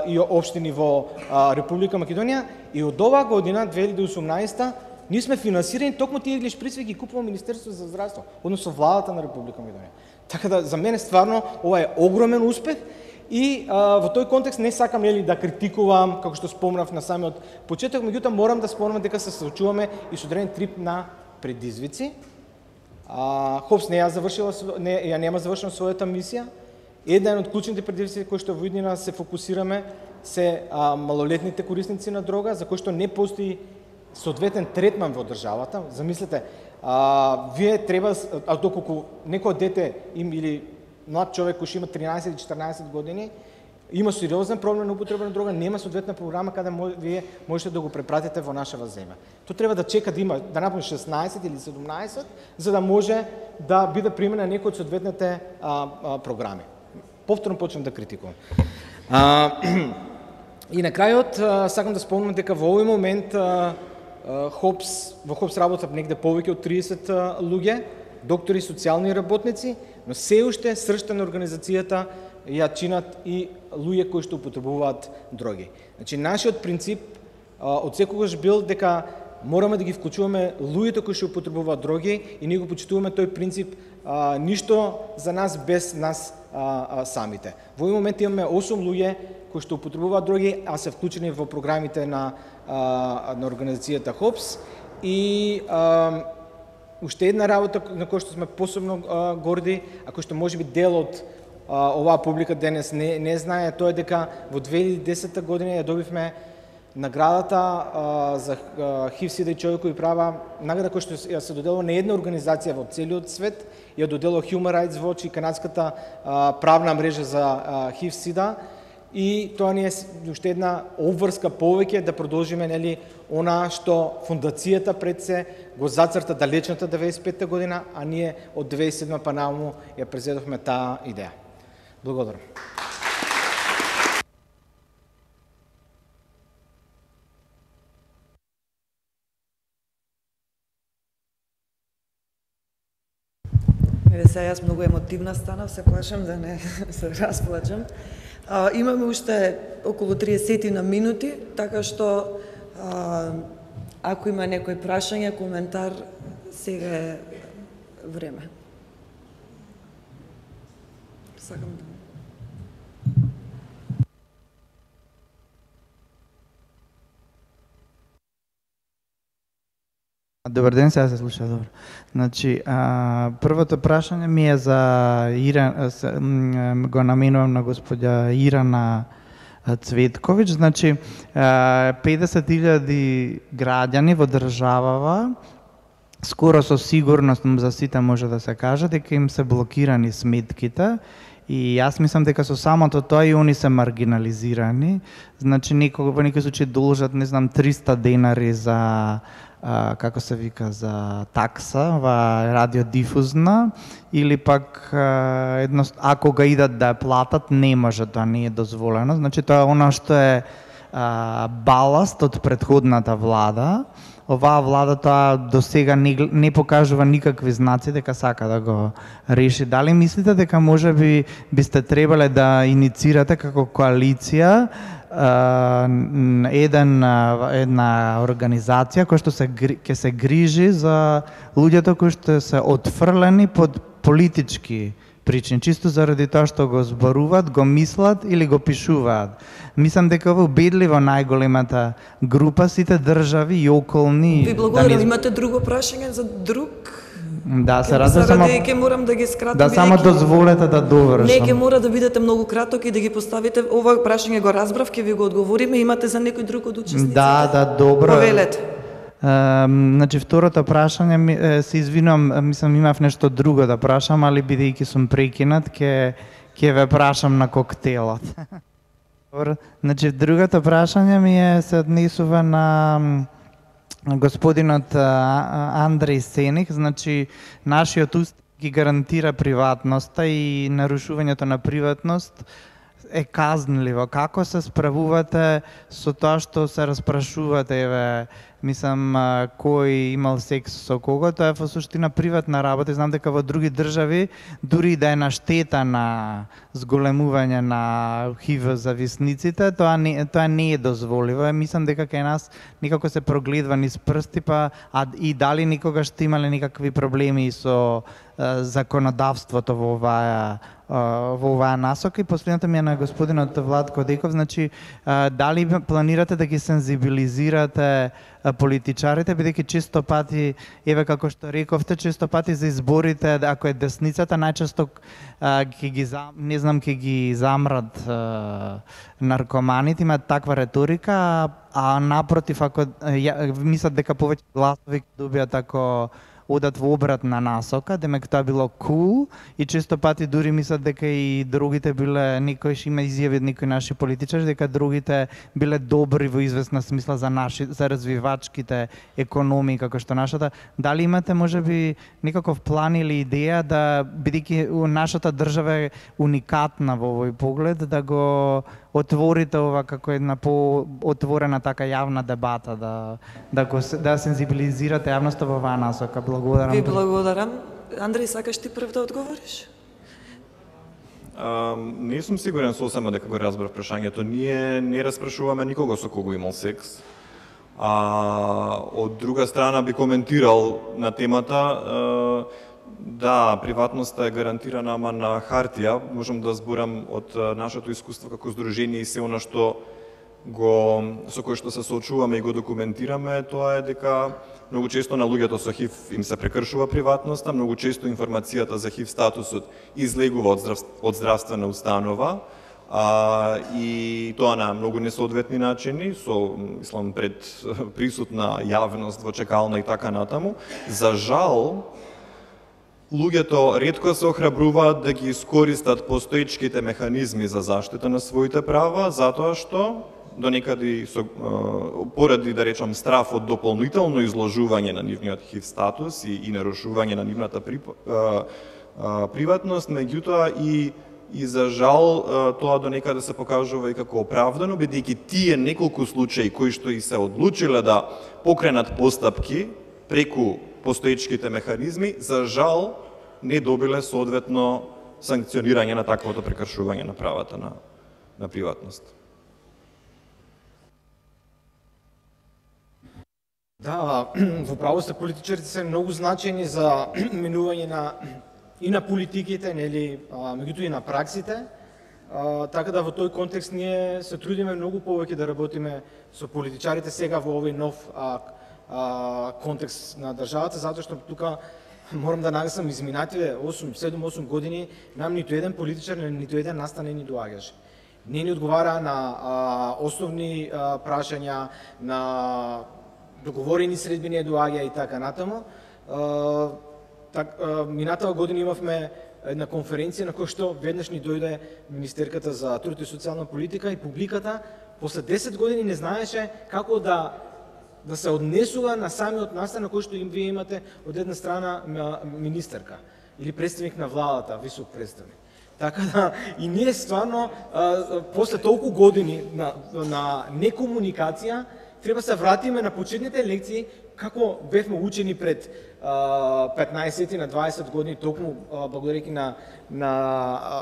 и општини во Република Македонија, и од оваа година 2018 ние сме финансирани токму тие иглиш присвои ги купува Министерството за здравство, односно владата на Република Македонија. Така да за мене стварно ова е огромен успех. И во тој контекст не сакам да критикувам, како што спомнав на самиот почеток, меѓутоа морам да спомнам дека се соочуваме и со одреден трип на предизвици. ХОПС нема завршена својата мисија. Еден од клучните предизвици кои што во иднина се фокусираме се малолетните корисници на дрога, за кои што не постои соодветен третман во државата. Замислете, вие треба, доколку некој дете или млад човек кој има 13 или 14 години, има сериозен проблем на употреба на дрога, нема соодветна програма каде вие можете да го препратите во нашава земја. Тоа треба да чека да напуни 16 или 17, за да може да биде примене некој од соодветните програми. Повторно почнам да критикувам. И на крајот сакам да спомнам дека во овој момент во ХОПС работат негде повеќе од 30 луѓе, доктори, социјални работници, но се уште срцето на организацијата ја чинат и луѓе кои што употребуваат дроги. Значи, нашиот принцип од секогаш бил дека мораме да ги вклучуваме луѓето кои што употребуваат дроги и ние го почитуваме тој принцип ништо за нас без нас самите. Во овој момент имаме 8 луѓе кои што употребуваат дроги, а се вклучени во програмите на организацијата ХОПС и уште една работа на која што сме посебно горди, а кој што можеби дел од оваа публика денес не знае, тоа е дека во 2010 година ја добивме наградата за ХИВ-СИДА и човекови права, награда која што ја се доделува на една организација во целиот свет, ја доделува Human Rights Watch и канадската правна мрежа за ХИВ-СИДА, и тоа ни е уште една обврска повеќе да продолжиме она што фондацијата пред се го зацрта далечната 95-та година, а ние од 2007 па нааму ја презедовме таа идеја. Благодарам. Сега јас многу емотивна станав, се плашам да не се расплачам. Имаме уште околу 30 на минути, така што ако има некој прашање, коментар, сега е време. Сакам да... Добар ден, сега се слуша добро. Значи, првото прашање ми е за го наменувам на господја Ирана Цветковиќ. Значи, 50.000 граѓани во државава, скоро со сигурност за сите може да се каже дека им се блокирани сметките, и јас мислам дека со самото тоа и они се маргинализирани. Значи, во некој случај должат, не знам, 300 денари за како се вика, за такса, радиодифузна, или пак ако ga идат да ја платат, не може, тоа не е дозволено. Значи, тоа е она што е баласт од претходната влада. Оваа влада тоа до сега не покажува никакви знаци дека сака да го реши. Дали мислите дека можеби бисте требале да иницирате како коалиција една организација која што ќе се грижи за луѓето кои што се отфрлени под политички причини, чисто заради тоа што го зборуваат, го мислат или го пишуваат. Мислам дека ова убедливо најголемата група, сите држави и околни... Ви благодарам, имате друго прашање за друг? Да, се радам само... Ќе морам да ги скратам. Да, само дозволете да довршам. Не, ќе мора да бидете многу краток и да ги поставите. Ова прашање го разбрав, ќе ви го одговориме. Имате за некој друг од учесниците? Да, добро. Повелете. Значи, второто прашање, се извинувам, мислам имав нешто друго да прашам, али бидејќи сум прекинат, ќе ве прашам на коктелот. Значи, другото прашање ми се однесува на господинот Андреј Сених. Значи, нашиот устав ги гарантира приватноста и нарушувањето на приватност е казнливо. Како се справувате со тоа што се распрашувате, мислам, кој имал секс со кого? Тоа е во суштина приватна работа. Знам дека во други држави, дури да е на штета на зголемување на ХИВ зависниците, тоа не е дозволиво. Мислам дека кај нас никако се прогледва низ прсти, и дали никогаш сте имале никакви проблеми со законодавството во оваа насока. И последната ми е на господинот Владко Деков. Значи, дали планирате да ги сензибилизирате политичарите, бидејќи често пати, еве како што рековте, често пати за изборите, ако е десницата, најчесто ќе ги замрат наркоманите, имаат таква реторика, а напротив, ако мислат дека повеќе гласови ќе добијат ако одат во обратна насока, демек тоа било cool, и често пати дури мислат дека и другите биле, некојаш има изјави од некои наши политичари, дека другите биле добри во известна смисла за развивачките економии како што нашата. Дали имате можеби некаков план или идеја да, бидејќи нашата држава е уникатна во овој поглед, да го отворите ова како една по-отворена така јавна дебата, да сензибилизирате јавноста во оваа насока. Благодарам. Ви благодарам. Андреј, сакаш ти прв да одговориш? Не сум сигурен сосема дека го разбрав прашањето. Ние не распрашуваме никого со кого имал секс. Од друга страна би коментирал на темата. Да, приватноста е гарантирана, ама на хартија. Можам да зборам од нашето искуство како здружение и се она што со кое што се соочуваме и го документираме, тоа е дека многу често на луѓето со ХИВ им се прекршува приватноста, многу често информацијата за ХИВ статусот излегува од здравствена установа, и тоа на многу несоодветни начини, мислам, пред присутна јавност во чекална и така натаму. За жал, луѓето ретко се охрабруваат да ги искористат постоечките механизми за заштита на своите права, затоа што до некаде поради, да речам, страф од дополнително изложување на нивниот ХИВ статус и нарушување на нивната приватност, меѓутоа и за жал тоа до некаде се покажува и како оправдано, бидејќи тие неколку случаи кои што и се одлучиле да покренат постапки преку постоечките механизми, за жал не добиле соодветно санкционирање на таквото прекршување на правата на приватност. Да, во право сте, политичарите се многу значени за минување и на политиките, нели, меѓутоа и на праксите. Така да во тој контекст ние се трудиме многу повеќе да работиме со политичарите сега во овој нов контекст на државата, затоа што тука морам да нагасам изминатите 7-8 години нам ниту еден политичар, ниту еден настан не ни доаѓаше. Не ни одговара на основни прашања, на договорени средби не доаѓа и така натаму. Минатава година имавме една конференција на која што веднаш ни дојде Министерката за труд и социјална политика и публиката после 10 години не знаеше како да се однесува на самиот настан на кој што вие имате од една страна министерка или представник на владата, висок представник. Така да, и ние стварно, после толку години на некомуникација, треба се вратиме на почетните лекции, како бевме учени пред 15 на 20 години, токму благодарејќи на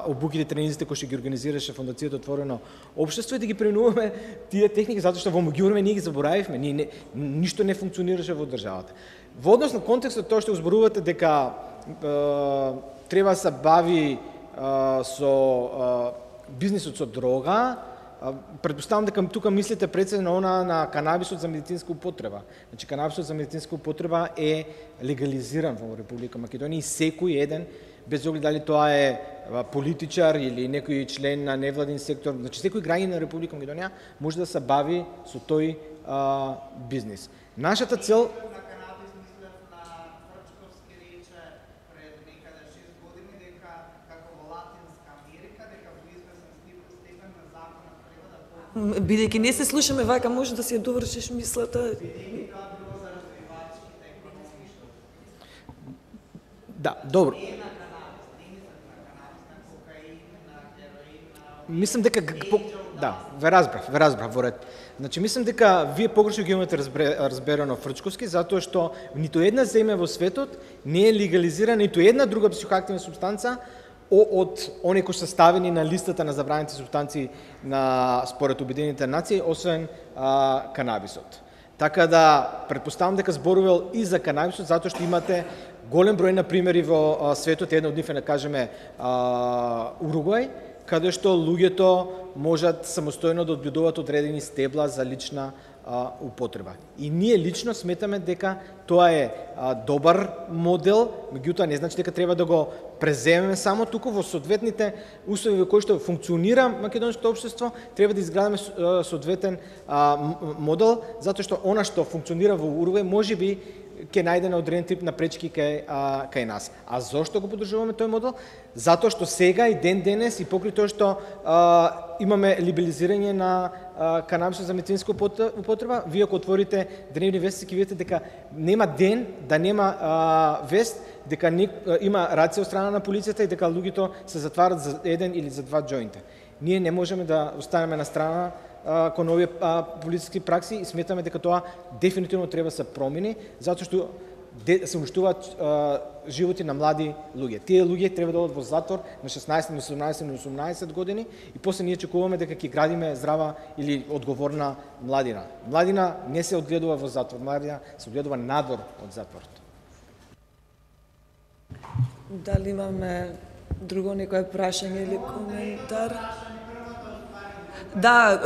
обуките тренинзите кои што ги организираше Фондацијата Отворено општество, и да ги пременуваме тие техники, затоа што во меѓувреме ние ги заборавивме, ништо не функционираше во државата. Во однос на контекстот тоа што зборувате дека треба да се бави со бизнисот со дрога, предпоставам дека тука мислите прецедно на канабисот за медицинска употреба. Значи канабисот за медицинска употреба е легализиран во Република Македонија и секој еден, без оглед дали тоа е политичар или некој член на невладин сектор, значи секој граѓанин на Република Македонија може да се бави со тој бизнис. Нашата цел бидејќи не се слушаме вака, може да си ја довршиш мислата. Да, добро. Мислам дека да, ве разбрав во ред. Значи мислам дека вие погрешно ги имате разберано Фрчковски, затоа што ниту една земја во светот не е легализирана ниту една друга психоактивна супстанца од оние кои се ставени на листата на забранените супстанции на според Обединените нации, освен канабисот. Така да претпоставам дека зборувал и за канабисот, затоа што имате голем број на примери во светот, една од нив е да кажеме Уругвај, каде што луѓето можат самостојно да одбљудуваат одредени стебла за лична употреба. И ние лично сметаме дека тоа е добар модел, меѓутоа не значи дека треба да го преземеме само туку во соодветните услови во кои што функционира македонското општество, треба да изградиме соодветен модел, затоа што она што функционира во Уругвај можеби ќе најде на одреден тип на пречки кај нас. А зошто го поддржуваме тој модел? Затоа што сега и ден денес и покрај тоа што имаме либерализирање на канабисот за медицинска употреба, вие ако отворите дневни вести ќе видите дека нема ден да нема вест дека има рација од страна на полицијата и дека луѓето се затварат за еден или за два џоинта. Ние не можеме да останеме на страна кон овие полициски пракси и сметаме дека тоа дефинитивно треба да се промени, затоа што се уништуваат животи на млади луѓе. Тие луѓе треба да одат во затвор на 16, на 17, на 18 години и после ние чекуваме дека ќе градиме здрава или одговорна младина. Младина не се одгледува во затвор, младина се одгледува надвор од затворот. Дали имаме друго некое прашање или коментар? Да,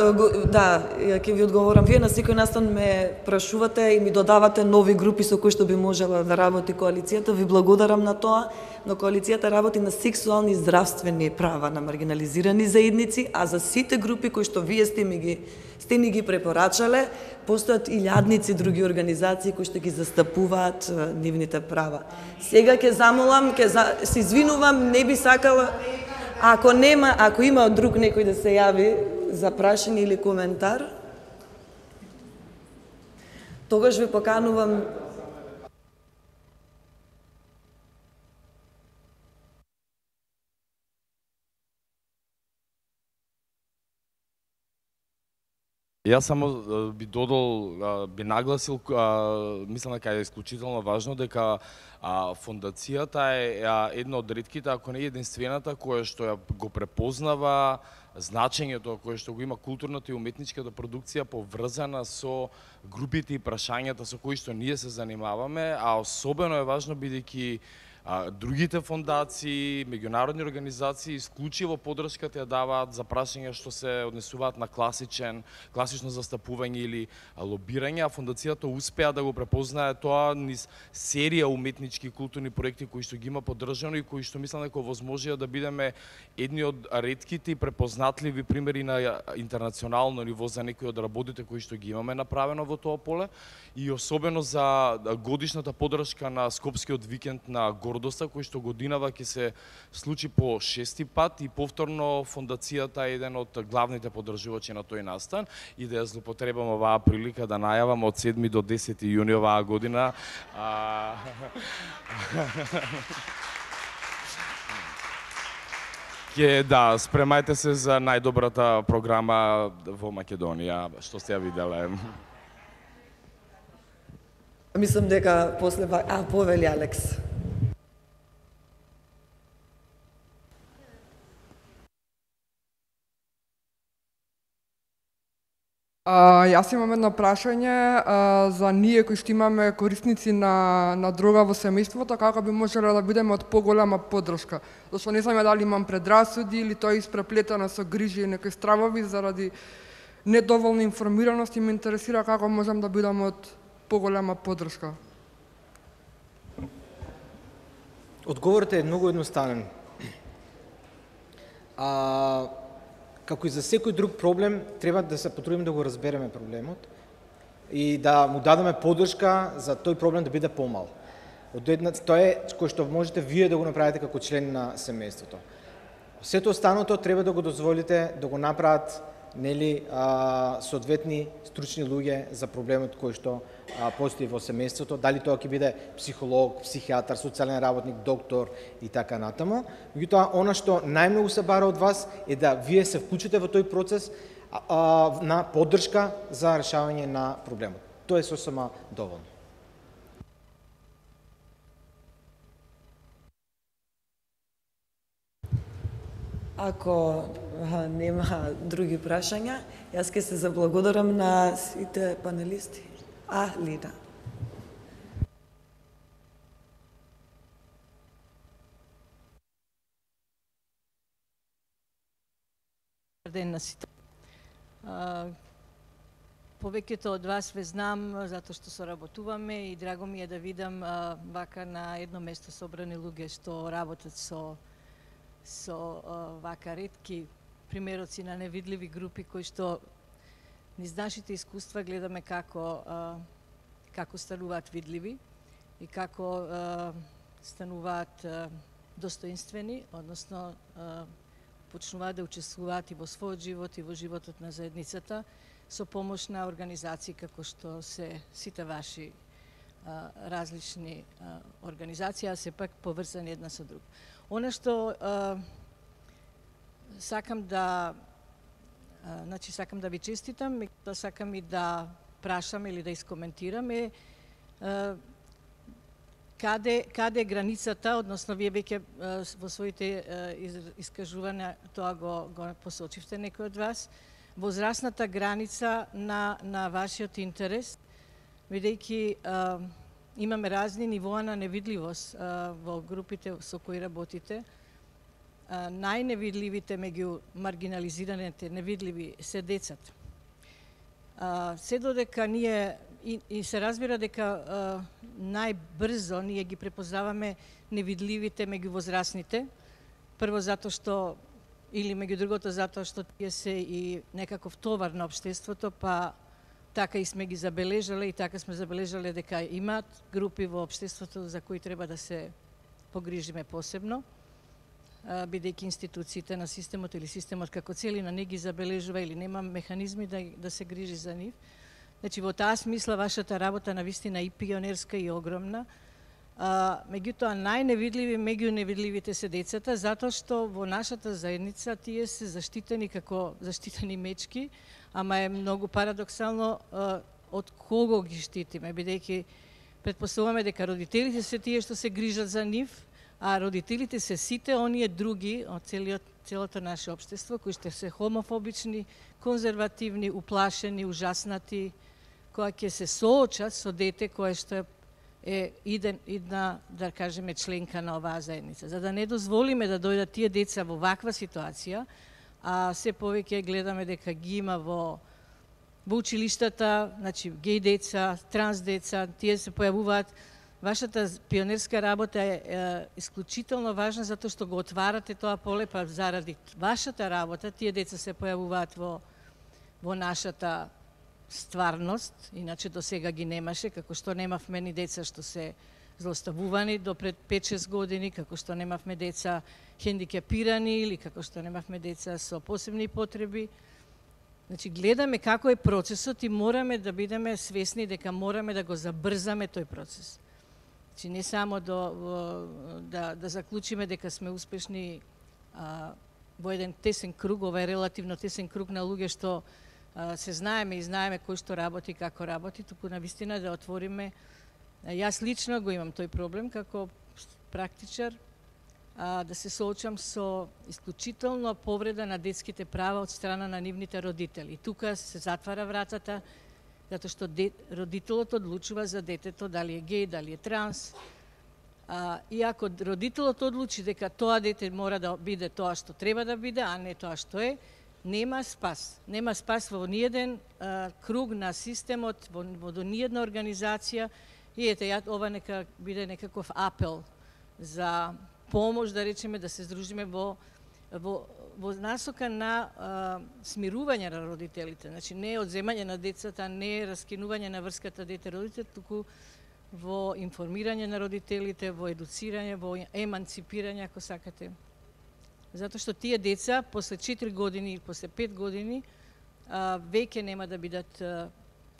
ќе ви одговорам. Вие на секој настан ме прашувате и ми додавате нови групи со кои што би можела да работи коалицијата. Ви благодарам на тоа, но коалицијата работи на сексуални и здравствени права на маргинализирани заедници, а за сите групи кои што вие сте ни ги препорачале, постојат илјадници други организации кои што ги застапуваат нивните права. Сега ќе замолам, се извинувам, не би сакала, ако има друг некој да се јави за прашање или коментар, тогаш ви поканувам. Јас само би додал, би нагласил, мислам дека е исклучително важно дека фондацијата е една од ретките, ако не единствената, која што го препознава значењето кое што го има културната и уметничката продукција поврзана со групите и прашањата со кои што ние се занимаваме, а особено е важно бидејќи другите фондации, меѓународни организации исклучиво поддршката ја даваат за прашања што се однесуваат на класично застапување или лобирање, а фондацијата успеа да го препознае тоа низ серија уметнички и културни проекти кои што ги има поддржано и кои што мислам дека возможија да бидеме едни од ретките и препознатливи примери на интернационално ниво за некои од работите кои што ги имаме направено во тоа поле и особено за годишната поддршка на Скопскиот викенд на гордоста, кој што годинава ќе се случи по 6-ти пат и повторно фондацијата е еден од главните поддржувачи на тој настан и да ја злоупотребам оваа прилика да најавам од 7 до 10 јуни оваа година спремајте се за најдобрата програма во Македонија, што сте ја виделе. Мислам дека после повели Алекс. Јас имам едно прашање за ние кои што имаме корисници на дрога во семејството, како би можеле да бидеме од поголема поддршка. Зашто не знаме дали имам предрасуди или тоа е испреплетено со грижи и некои стравови заради недоволна информираност и ме интересира како можам да бидам од поголема поддршка. Одговорот е многу едноставен. Како и за секој друг проблем, треба да се потрудиме да го разбереме проблемот и да му дадеме поддршка за тој проблем да биде помал. Тоа е кој што можете вие да го направите како член на семејството. Сето останато треба да го дозволите да го направат соодветни стручни луѓе за проблемот кој што постои во семејството, дали тоа ќе биде психолог, психијатар, социјален работник, доктор и така натаму. Меѓутоа, она што најмногу се бара од вас е да вие се вклучите во тој процес на поддршка за решавање на проблемот. Тоа е сосема доволно. Ако нема други прашања, јас ќе се заблагодарам на сите панелисти. Лида. Ден на сите. Повеќето од вас ве знам затоа што соработуваме и драго ми е да видам вака на едно место собрани луѓе што работат со вака ретки примероци на невидливи групи кои што низ нашите искуства гледаме како стануваат видливи и како стануваат достоинствени, односно почнуваат да учествуваат и во својот живот и во животот на заедницата со помош на организации како што се сите ваши различни организации, а сепак поврзани една со друга. Она што сакам да ви честитам, сакам и да прашам или да искоментирам е каде е границата, односно вие веќе во своите искажувања тоа го посочивте некој од вас, возрастната граница на вашиот интерес, бидејќи имаме разни нивоа на невидливост во групите со кои работите. Најневидливите меѓу маргинализираните невидливи се децата. Се додека ние и се разбира дека најбрзо ние ги препознаваме невидливите меѓу возрастните, прво затоа што или меѓу другото затоа што тие се и некаков товар на општеството, па така и сме ги забележале и така сме забележале дека имаат групи во општеството за кои треба да се погрижиме посебно, бидејќи институциите на системот или системот како целина не ги забележува или нема механизми да се грижи за нив. Значи, во таа смисла, вашата работа навистина и пионерска и огромна. Меѓутоа, најневидливи меѓу невидливите се децата, затоа што во нашата заедница тие се заштитени како заштитени мечки, ама е многу парадоксално од кого ги штитиме, бидејќи претпоставуваме дека родителите се тие што се грижат за нив, а родителите се сите оние други од целото наше општество, кои што се хомофобични, конзервативни, уплашени, ужаснати, кои ќе се соочат со дете кое што е една, да кажеме, членка на оваа заедница. За да не дозволиме да дојдат тие деца во ваква ситуација, а се повеќе гледаме дека ги има во училиштата, значи геј деца, транс деца, тие се појавуваат. Вашата пионерска работа е исклучително важна затоа што го отварате тоа поле, па заради вашата работа тие деца се појавуваат во нашата стварност, иначе до сега ги немаше, како што немавме ни деца што се злоставувани до пред 5-6 години, како што немавме деца хендикепирани или како што немавме деца со посебни потреби. Значи, гледаме како е процесот и мораме да бидеме свесни дека мораме да го забрзаме тој процес. Значи, не само да заклучиме дека сме успешни во еден тесен круг, ова е релативно тесен круг на луѓе што се знаеме и знаеме кој што работи, како работи, туку на вистина да отвориме. Јас лично го имам тој проблем како практичар, да се соочам со исклучително повреда на детските права од страна на нивните родители. Тука се затвара вратата, затоа што родителот одлучува за детето дали е геј, дали е транс. И ако родителот одлучи дека тоа дете мора да биде тоа што треба да биде, а не тоа што е, нема спас. Нема спас во ниеден круг на системот, во ниедна организација. И ете, ова нека биде некаков апел за помош, да речеме, да се здружиме во насока на смирување на родителите. Значи, не одземање на децата, не раскинување на врската дете-родител, туку во информирање на родителите, во едуцирање, во еманципирање, ако сакате. Затоа што тие деца, после 4 години или после 5 години, веќе нема да бидат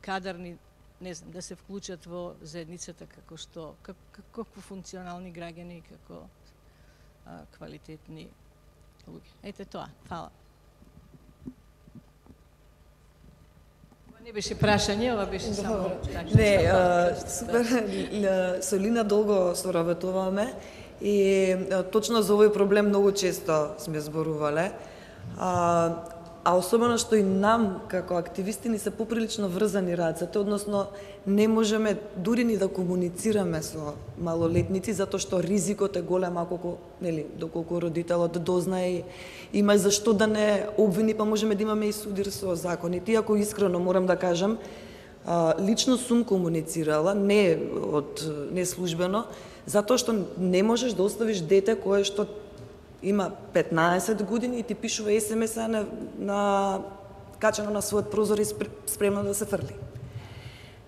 кадарни, не знам, да се вклучат во заедницата како функционални граѓани и како квалитетни луѓе. Ете тоа, фала. Не беше прашање, ова беше само... Не, супер, со Лина долго соработуваме и точно за овој проблем многу често сме зборувале. А особено што и нам, како активисти, ни се поприлично врзани рацете, односно не можеме дури ни да комуницираме со малолетници, затоа што ризикот е голем, доколку родителот дознае, има зашто да не обвини, па можеме да имаме и судир со законите. Иако искрено морам да кажам, лично сум комуницирала, не службено, затоа што не можеш да оставиш дете кое што има 15 години и ти пишува SMS-а качено на својот прозор и спремно да се фрли.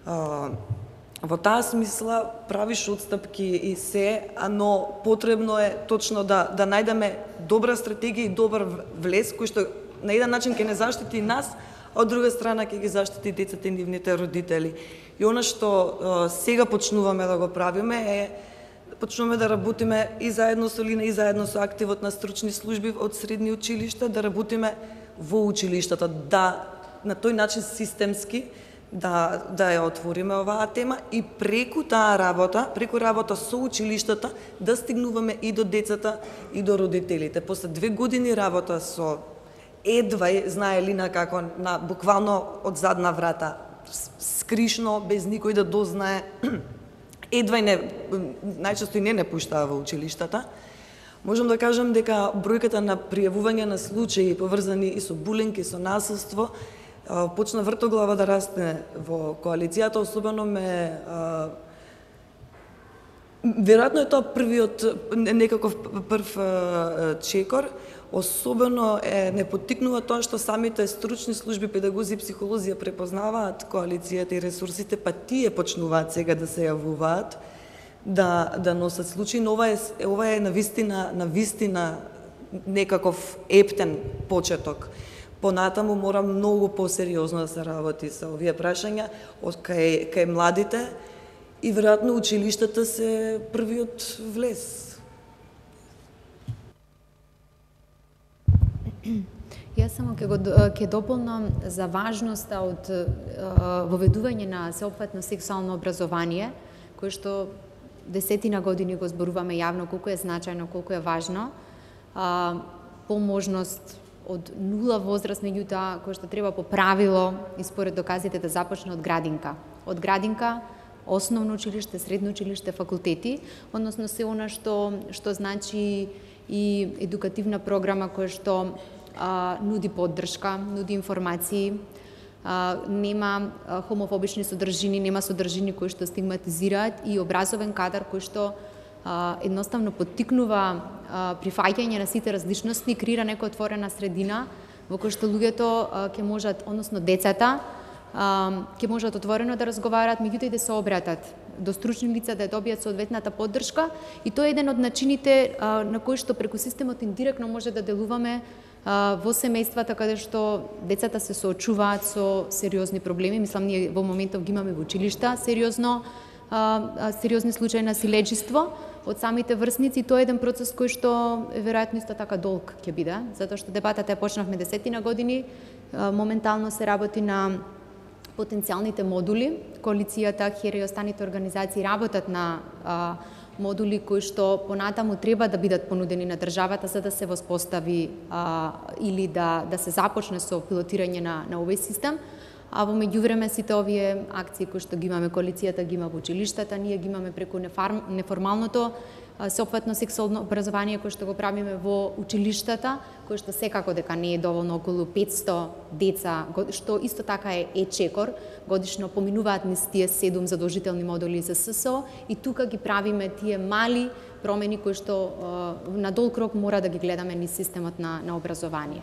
Во таа смисла правиш отстапки и се, но потребно е точно да најдеме добра стратегија и добар влез кој што на еден начин ќе не заштити нас, а од друга страна ќе ги заштити децата и нивните родители. И она што сега почнуваме да го правиме е почнуваме да работиме и заедно со Лина, и заедно со активот на стручни служби од средни училишта, да работиме во училиштата, да на тој начин системски да ја отвориме оваа тема и преку таа работа, преку работа со училиштата, да стигнуваме и до децата и до родителите. После 2 години работа со едва, знае Лина како буквално од задна врата, скришно, без никој да дознае, едва и најчесто и не пуштаа во училиштата. Можам да кажам дека бројката на пријавување на случаи поврзани и со булинг и со насилство почна вртоглава да расте во коалицијата, особено веројатно е тоа некаков прв чекор, особено не поттикнува тоа што самите стручни служби, педагози и психолози ја препознаваат коалицијата и ресурсите, па тие почнуваат сега да се јавуваат, да носат случаи, но ова е навистина некаков ептен почеток. Понатаму мора многу посериозно да се работи со овие прашања кај младите и веројатно училиштата се првиот влез. Јас само ќе дополнам за важноста од воведување на сеопфатно сексуално образование, кое што десетина години го зборуваме јавно, колку е значајно, колку е важно, по можност од 0 возраст, меѓутоа кој што треба по правило и според доказите да започне од градинка. Од градинка, основно училиште, средно училиште, факултети, односно се она што значи и едукативна програма која што нуди поддршка, нуди информации, нема хомофобични содржини, нема содржини кои што стигматизираат и образовен кадар кој што едноставно поттикнува прифаќање на сите различности, креира некоја отворена средина во која што луѓето ќе можат, односно децата, ќе можат отворено да разговараат, меѓутоа и да се обратат до стручни лица, да ја добијат соодветната поддршка, и тоа е еден од начините на кој што преку системот индиректно може да делуваме во семејствата каде што децата се соочуваат со сериозни проблеми. Мислам, ние во моментов ги имаме во училишта сериозно сериозни случаи на силеџиство од самите врсници. Тоа е еден процес кој што веројатно исто така долг ќе биде, затоа што дебатата ја почнавме 10 години, моментално се работи на потенцијалните модули. Коалицијата, ХЕРА и останите организации работат на модули кои што понатаму треба да бидат понудени на државата за да се воспостави или да се започне со пилотирање на овој систем. А во меѓувреме сите овие акции кои што ги имаме, коалицијата ги има во училиштата, ние ги имаме преку неформалното сопветно сексуално образование кој што го правиме во училиштата, кој што секако дека не е доволно, околу 500 деца, што исто така е чекор, годишно поминуваат низ тие 7 задолжителни модули за ССО и тука ги правиме тие мали промени кои што на долг рок мора да ги гледаме низ системот на образование.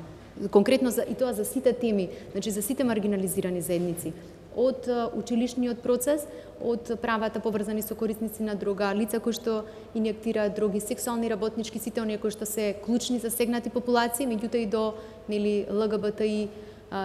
Конкретно и тоа за сите теми, значи за сите маргинализирани заедници, од училишниот процес, од правата поврзани со корисници на дрога, лица кои што инјектираат дроги, сексуални работнички, сите оние кои што се клучни засегнати популации, меѓутоа и до ЛГБТИ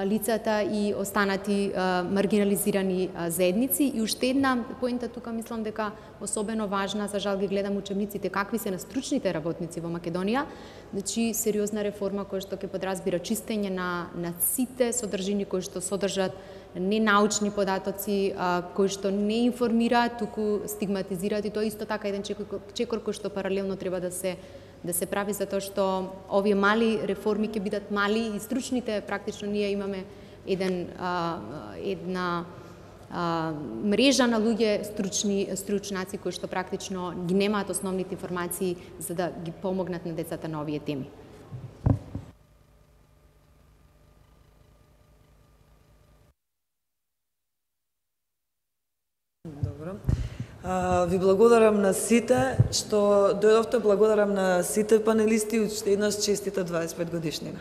лицата и останати маргинализирани заедници. И уште една поинта тука мислам дека особено важна, за жал ги гледам учебниците какви се на стручните работници во Македонија. Значи сериозна реформа која што ќе подразбира чистење на сите содржини кои што содржат ненаучни податоци, кои што не информираат, туку стигматизираат, и тоа исто така еден чекор кој што паралелно треба да се прави, затоа што овие мали реформи ќе бидат мали и стручните, практично ние имаме една мрежа на луѓе стручнаци кои што практично ги немаат основните информации за да ги помогнат на децата на овие теми. Добро. Ви благодарам на сите што дојдовте, благодарам на сите панелисти и уште еднаш честита 25 годишнина.